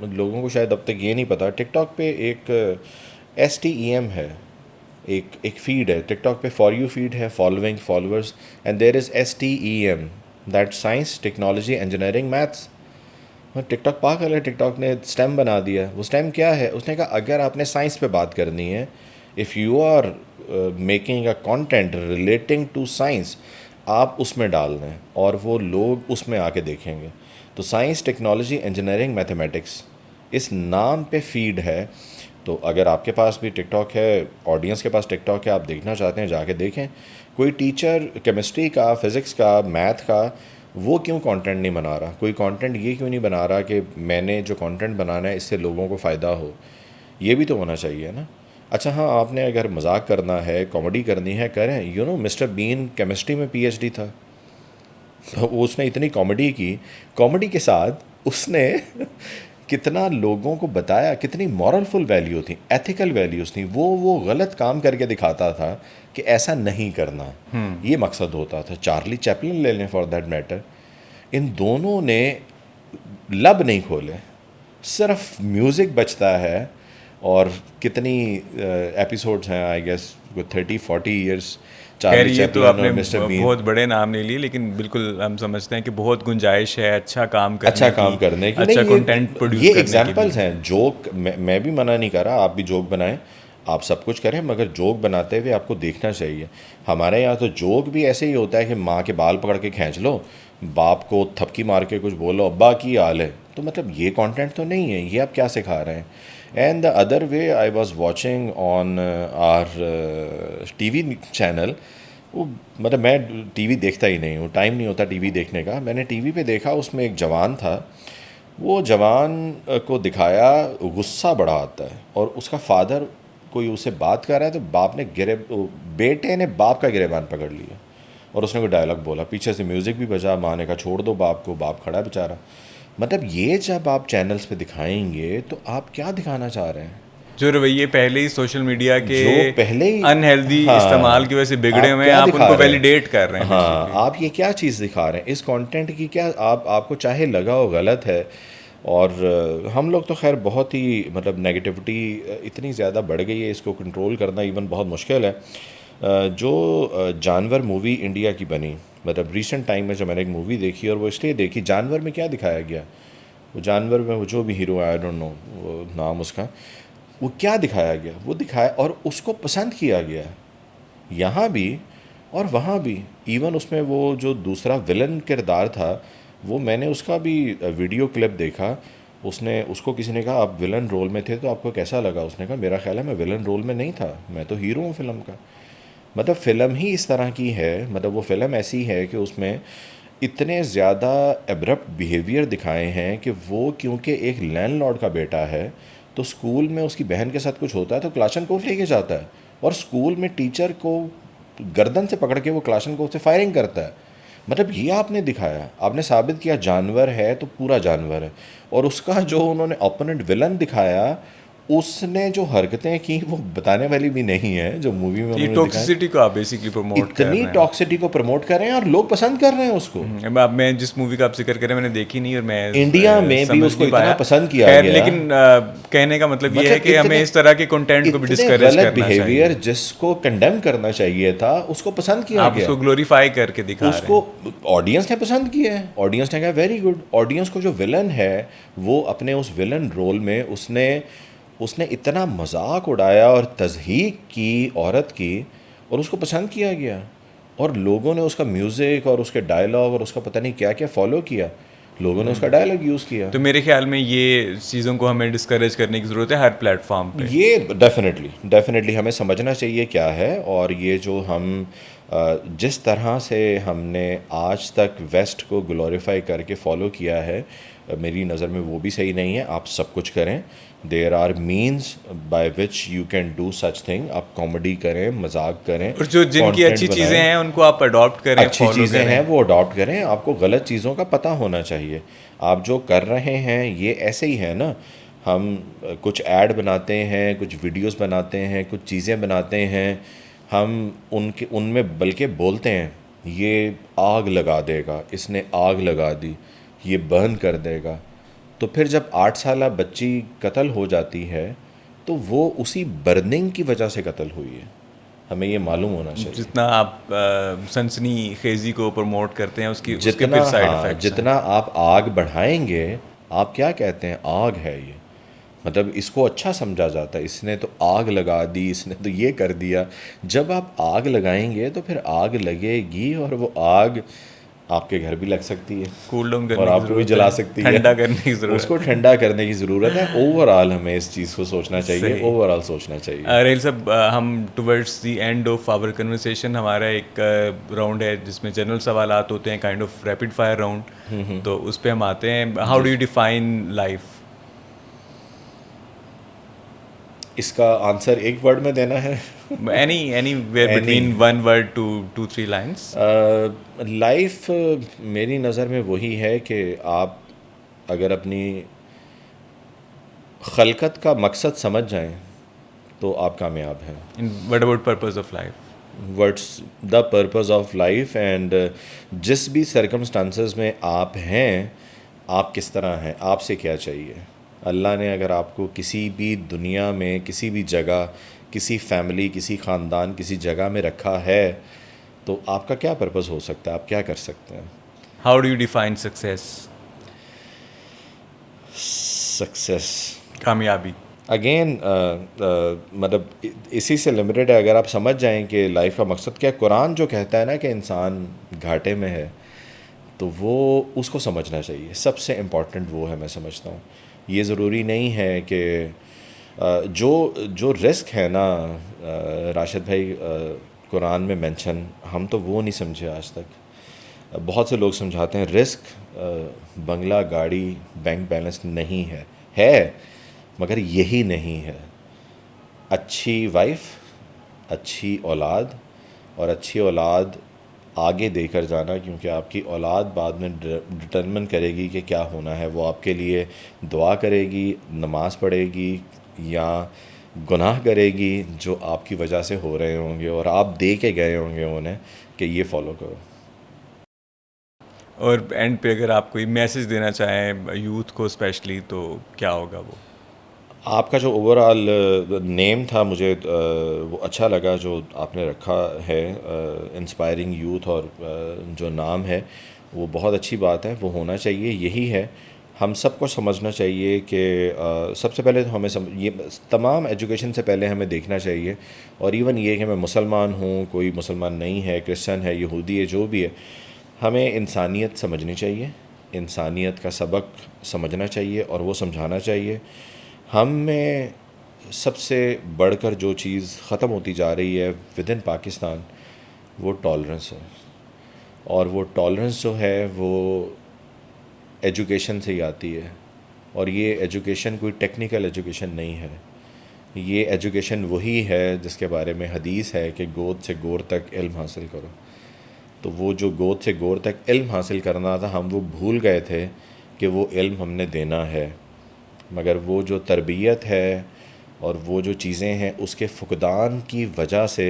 لوگوں کو شاید اب تک یہ نہیں پتا, ٹک ٹاک پہ ایک STEM ہے, ایک فیڈ ہے ٹک ٹاک پہ, فار یو فیڈ ہے, following, followers, and there is STEM, that science, technology, engineering, maths. TikTok پاگل ہے, ٹک ٹاک نے STEM بنا دیا. وہ STEM کیا ہے؟ اس نے کہا اگر آپ نے سائنس پہ بات کرنی ہے, if you are making a content relating to science, آپ اس میں ڈال دیں اور وہ لوگ اس میں آ کے دیکھیں گے. تو سائنس, ٹیکنالوجی, انجینئرنگ, میتھمیٹکس اس نام پہ فیڈ ہے. تو اگر آپ کے پاس بھی ٹک ٹاک ہے, آڈینس کے پاس ٹک ٹاک ہے, آپ دیکھنا چاہتے ہیں جا کے دیکھیں. کوئی ٹیچر کیمسٹری کا, فزکس کا, میتھ کا, وہ کیوں کانٹینٹ نہیں بنا رہا؟ کوئی کانٹینٹ یہ کیوں نہیں بنا رہا کہ میں نے جو کانٹینٹ بنانا ہے اس سے لوگوں کو فائدہ ہو؟ یہ بھی تو ہونا چاہیے نا. اچھا ہاں, آپ نے اگر مذاق کرنا ہے, کامیڈی کرنی ہے, کریں. You know Mr Bean chemistry میں PhD تھا, اس نے اتنی کامیڈی کی, کامیڈی کے ساتھ اس نے کتنا لوگوں کو بتایا, کتنی مورل فل ویلیو تھیں, ایتھیکل ویلیوز تھیں. وہ غلط کام کر کے دکھاتا تھا کہ ایسا نہیں کرنا, یہ مقصد ہوتا تھا. چارلی چیپلن لے لیں فار دیٹ میٹر, ان دونوں نے لب نہیں کھولے, صرف میوزک بجتا ہے اور کتنی ایپیسوڈز ہیں, آئی گیس 30-40 ایئرس. خیر یہ تو آپ نے بہت بڑے نام لے لیے, لیکن بالکل ہم سمجھتے ہیں کہ بہت گنجائش ہے اچھا کام کرنے کی, اچھا کنٹینٹ پروڈیوس کرنے کی. یہ ایگزامپلز ہیں. جوک میں بھی منع نہیں کر رہا, آپ بھی جوک بنائیں, آپ سب کچھ کریں, مگر جوک بناتے ہوئے آپ کو دیکھنا چاہیے. ہمارے یہاں تو جوک بھی ایسے ہی ہوتا ہے کہ ماں کے بال پکڑ کے کھینچ لو, باپ کو تھپکی مار کے کچھ بولو, ابا کی حال ہے. تو مطلب یہ کانٹینٹ تو نہیں ہے, یہ آپ کیا سکھا رہے ہیں. And the other way, I was watching on are T V channel. وہ مطلب میں ٹی وی دیکھتا ہی نہیں ہوں, ٹائم نہیں ہوتا ٹی وی دیکھنے کا. میں نے ٹی وی پہ دیکھا, اس میں ایک جوان تھا. وہ جوان کو دکھایا غصہ بڑا آتا ہے, اور اس کا فادر کوئی اسے بات کر رہا ہے تو باپ نے بیٹے نے باپ کا گریبان پکڑ لیا, اور اس نے کوئی ڈائلاگ بولا, پیچھے سے میوزک بھی بجا. ماں نے کہا چھوڑ دو باپ کو, باپ کھڑا بیچارہ. مطلب یہ جب آپ چینلز پہ دکھائیں گے تو آپ کیا دکھانا چاہ رہے ہیں؟ جو رویے پہلے ہی سوشل میڈیا کے جو پہلے ہی انہیلدی استعمال کی وجہ سے بگڑے ہوئے ہیں, آپ ان کو ویلیڈیٹ کر رہے ہیں. ہاں, آپ یہ کیا چیز دکھا رہے ہیں اس کانٹینٹ کی؟ کیا آپ کو چاہے لگا ہو غلط ہے. اور ہم لوگ تو خیر بہت ہی مطلب نیگیٹیوٹی اتنی زیادہ بڑھ گئی ہے, اس کو کنٹرول کرنا ایون بہت مشکل ہے. جو جانور مووی انڈیا کی بنی, مطلب ریسنٹ ٹائم میں جو میں نے ایک مووی دیکھی, اور وہ اس لیے دیکھی, جانور میں کیا دکھایا گیا, وہ جانور میں وہ جو بھی ہیرو ہے, آئی ڈونٹ نو وہ نام اس کا, وہ کیا دکھایا گیا, وہ دکھایا اور اس کو پسند کیا گیا یہاں بھی اور وہاں بھی. ایون اس میں وہ جو دوسرا ولن کردار تھا, وہ میں نے اس کا بھی ویڈیو کلپ دیکھا. اس کو کسی نے کہا آپ ولن رول میں تھے تو آپ کو کیسا لگا؟ اس نے کہا میرا خیال ہے میں ولن رول میں نہیں تھا, میں تو ہیرو ہوں فلم کا. مطلب فلم ہی اس طرح کی ہے, مطلب وہ فلم ایسی ہے کہ اس میں اتنے زیادہ ایبرپٹ بیہیویئر دکھائے ہیں کہ وہ کیونکہ ایک لینڈ لارڈ کا بیٹا ہے, تو اسکول میں اس کی بہن کے ساتھ کچھ ہوتا ہے تو کلاشن کوف لے کے جاتا ہے, اور اسکول میں ٹیچر کو گردن سے پکڑ کے وہ کلاشن کوف سے فائرنگ کرتا ہے. مطلب یہ آپ نے دکھایا, آپ نے ثابت کیا جانور ہے تو پورا جانور ہے. اور اس کا جو انہوں نے اپوننٹ ولن دکھایا, اس نے جو حرکتیں کی وہ بتانے والی بھی نہیں ہے جو مووی میں انہوں نے دکھایا. ٹاکسیسٹی کو آپ بیسیکلی پروموٹ کر رہے ہیں, اتنی ٹاکسٹی کو پروموٹ کر رہے ہیں اور لوگ پسند کر رہے ہیں اس کو. میں جس مووی کا آپ ذکر کر رہے ہیں میں نے دیکھی نہیں, اور میں انڈیا میں بھی اس کو اتنا پسند کیا گیا. لیکن کہنے کا مطلب یہ ہے کہ ہمیں اس طرح کے کنٹینٹ کو بھی ڈسکریج کرنا چاہیے. بیہیویئر جس کو کنڈیم کرنا چاہیے تھا اس کو پسند کیا گیا, آپ اس کو گلوریفائی کر کے دکھا رہے ہیں. اس کو آڈینس نے پسند کیا ہے, آڈینس نے کہا ویری گڈ. آڈینس کو جو ولن ہے وہ اپنے اس ولن رول میں اس نے اتنا مذاق اڑایا اور تضحیک کی عورت کی, اور اس کو پسند کیا گیا, اور لوگوں نے اس کا میوزک اور اس کے ڈائلاگ اور اس کا پتہ نہیں کیا کیا فالو کیا, لوگوں نے اس کا ڈائلاگ یوز کیا. تو میرے خیال میں یہ چیزوں کو ہمیں ڈسکریج کرنے کی ضرورت ہے ہر پلیٹ فارم پہ. یہ ڈیفینیٹلی ہمیں سمجھنا چاہیے کیا ہے, اور یہ جو ہم جس طرح سے ہم نے آج تک ویسٹ کو گلوریفائی کر کے فالو کیا ہے, میری نظر میں وہ بھی صحیح نہیں ہے. آپ سب کچھ کریں, there are means by which you can do such thing. آپ کامیڈی کریں, مذاق کریں, اور جو جن کی اچھی چیزیں ہیں ان کو آپ اڈاپٹ کریں, اچھی چیزیں ہیں وہ اڈاپٹ کریں. آپ کو غلط چیزوں کا پتہ ہونا چاہیے. آپ جو کر رہے ہیں یہ ایسے ہی ہے نا, ہم کچھ ایڈ بناتے ہیں, کچھ ویڈیوز بناتے ہیں, کچھ چیزیں بناتے ہیں, ہم ان میں بلکہ بولتے ہیں یہ آگ لگا دے گا, اس نے آگ لگا دی, یہ برن کر دے گا. تو پھر جب 8 سالہ بچی قتل ہو جاتی ہے تو وہ اسی برننگ کی وجہ سے قتل ہوئی ہے. ہمیں یہ معلوم ہونا چاہیے. جتنا آپ سنسنی خیزی کو پروموٹ کرتے ہیں اس کے پھر سائیڈ ایفیکٹس, جتنا آپ آگ بڑھائیں گے, آپ کیا کہتے ہیں آگ ہے یہ, مطلب اس کو اچھا سمجھا جاتا ہے, اس نے تو آگ لگا دی, اس نے تو یہ کر دیا. جب آپ آگ لگائیں گے تو پھر آگ لگے گی, اور وہ آگ آپ کے گھر بھی لگ سکتی ہے, کول ڈاؤن کرنے اور آپ کو بھی جلا سکتی ہے, ٹھنڈا کرنے کی ضرورت, اس کو ٹھنڈا کرنے کی ضرورت ہے. اوور آل ہمیں اس چیز کو سوچنا چاہیے, اوور آل سوچنا چاہیے. ریل صاحب, ہم towards the end of our conversation, ہمارا ایک راؤنڈ ہے جس میں جنرل سوالات ہوتے ہیں, kind of rapid fire round, تو اس پہ ہم آتے ہیں. How do you define life? اس کا آنسر ایک ورڈ میں دینا ہے, anywhere between 1 word to 2-3 lines. Life میری نظر میں وہی ہے کہ آپ اگر اپنی خلقت کا مقصد سمجھ جائیں تو آپ کامیاب ہیں. What about purpose of life? What's the purpose of life, and جس بھی سرکمسٹانسز میں آپ ہیں, آپ کس طرح ہیں, آپ سے کیا چاہیے. اللہ نے اگر آپ کو کسی بھی دنیا میں کسی بھی جگہ کسی فیملی کسی خاندان کسی جگہ میں رکھا ہے تو آپ کا کیا پرپس ہو سکتا ہے, آپ کیا کر سکتے ہیں؟ How do you define success? Success کامیابی. اگین مطلب اسی سے لمیٹڈ ہے. اگر آپ سمجھ جائیں کہ لائف کا مقصد کیا ہے, قرآن جو کہتا ہے نا کہ انسان گھاٹے میں ہے, تو وہ اس کو سمجھنا چاہیے. سب سے امپورٹنٹ وہ ہے, میں سمجھتا ہوں. یہ ضروری نہیں ہے کہ جو رسک ہے نا راشد بھائی قرآن میں مینشن, ہم تو وہ نہیں سمجھے آج تک. بہت سے لوگ سمجھاتے ہیں رسک بنگلہ گاڑی بینک بیلنس نہیں ہے مگر یہی نہیں ہے. اچھی وائف, اچھی اولاد, اور اچھی اولاد آگے دے کر جانا, کیونکہ آپ کی اولاد بعد میں ڈٹرمن کرے گی کہ کیا ہونا ہے. وہ آپ کے لیے دعا کرے گی, نماز پڑھے گی, یا گناہ کرے گی جو آپ کی وجہ سے ہو رہے ہوں گے, اور آپ دے کے گئے ہوں گے انہیں کہ یہ فالو کرو. اور اینڈ پہ اگر آپ کوئی میسج دینا چاہیں یوتھ کو اسپیشلی, تو کیا ہوگا وہ؟ آپ کا جو اوور آل نیم تھا مجھے وہ اچھا لگا جو آپ نے رکھا ہے, انسپائرنگ یوتھ, اور جو نام ہے وہ بہت اچھی بات ہے, وہ ہونا چاہیے. یہی ہے, ہم سب کو سمجھنا چاہیے کہ سب سے پہلے تو ہمیں یہ تمام ایجوکیشن سے پہلے ہمیں دیکھنا چاہیے, اور ایون یہ کہ میں مسلمان ہوں, کوئی مسلمان نہیں ہے, کرسچن ہے, یہودی ہے, جو بھی ہے, ہمیں انسانیت سمجھنی چاہیے, انسانیت کا سبق سمجھنا چاہیے اور وہ سمجھانا چاہیے. ہم میں سب سے بڑھ کر جو چیز ختم ہوتی جا رہی ہے ود ان پاکستان, وہ ٹالرنس ہے. اور وہ ٹالرنس جو ہے وہ ایجوکیشن سے ہی آتی ہے, اور یہ ایجوکیشن کوئی ٹیکنیکل ایجوکیشن نہیں ہے. یہ ایجوکیشن وہی ہے جس کے بارے میں حدیث ہے کہ گود سے گور تک علم حاصل کرو. تو وہ جو گود سے گور تک علم حاصل کرنا تھا, ہم وہ بھول گئے تھے کہ وہ علم ہم نے دینا ہے. مگر وہ جو تربیت ہے اور وہ جو چیزیں ہیں اس کے فقدان کی وجہ سے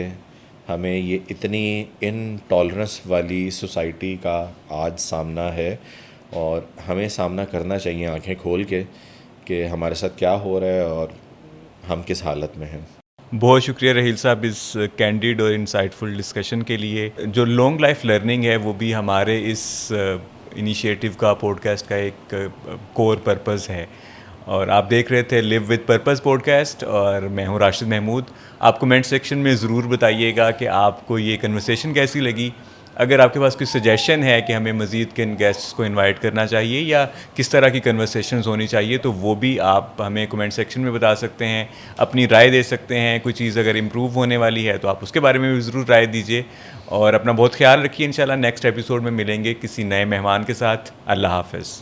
ہمیں یہ اتنی ان ٹالرنس والی سوسائٹی کا آج سامنا ہے, اور ہمیں سامنا کرنا چاہیے آنکھیں کھول کے کہ ہمارے ساتھ کیا ہو رہا ہے اور ہم کس حالت میں ہیں. بہت شکریہ رحیل صاحب اس کینڈیڈ اور انسائٹفل ڈسکشن کے لیے. جو لانگ لائف لرننگ ہے وہ بھی ہمارے اس انیشیٹو کا, پوڈ کاسٹ کا ایک کور پرپز ہے. اور آپ دیکھ رہے تھے live with purpose podcast, اور میں ہوں راشد محمود. آپ کمنٹ سیکشن میں ضرور بتائیے گا کہ آپ کو یہ کنورسیشن کیسی لگی. اگر آپ کے پاس کوئی سجیشن ہے کہ ہمیں مزید کن گیسٹس کو انوائٹ کرنا چاہیے یا کس طرح کی کنورسیشنز ہونی چاہیے, تو وہ بھی آپ ہمیں کمنٹ سیکشن میں بتا سکتے ہیں, اپنی رائے دے سکتے ہیں. کوئی چیز اگر امپروو ہونے والی ہے تو آپ اس کے بارے میں بھی ضرور رائے دیجیے. اور اپنا بہت خیال رکھیے. انشاءاللہ نیکسٹ ایپیسوڈ میں ملیں گے کسی نئے مہمان کے ساتھ. اللہ حافظ.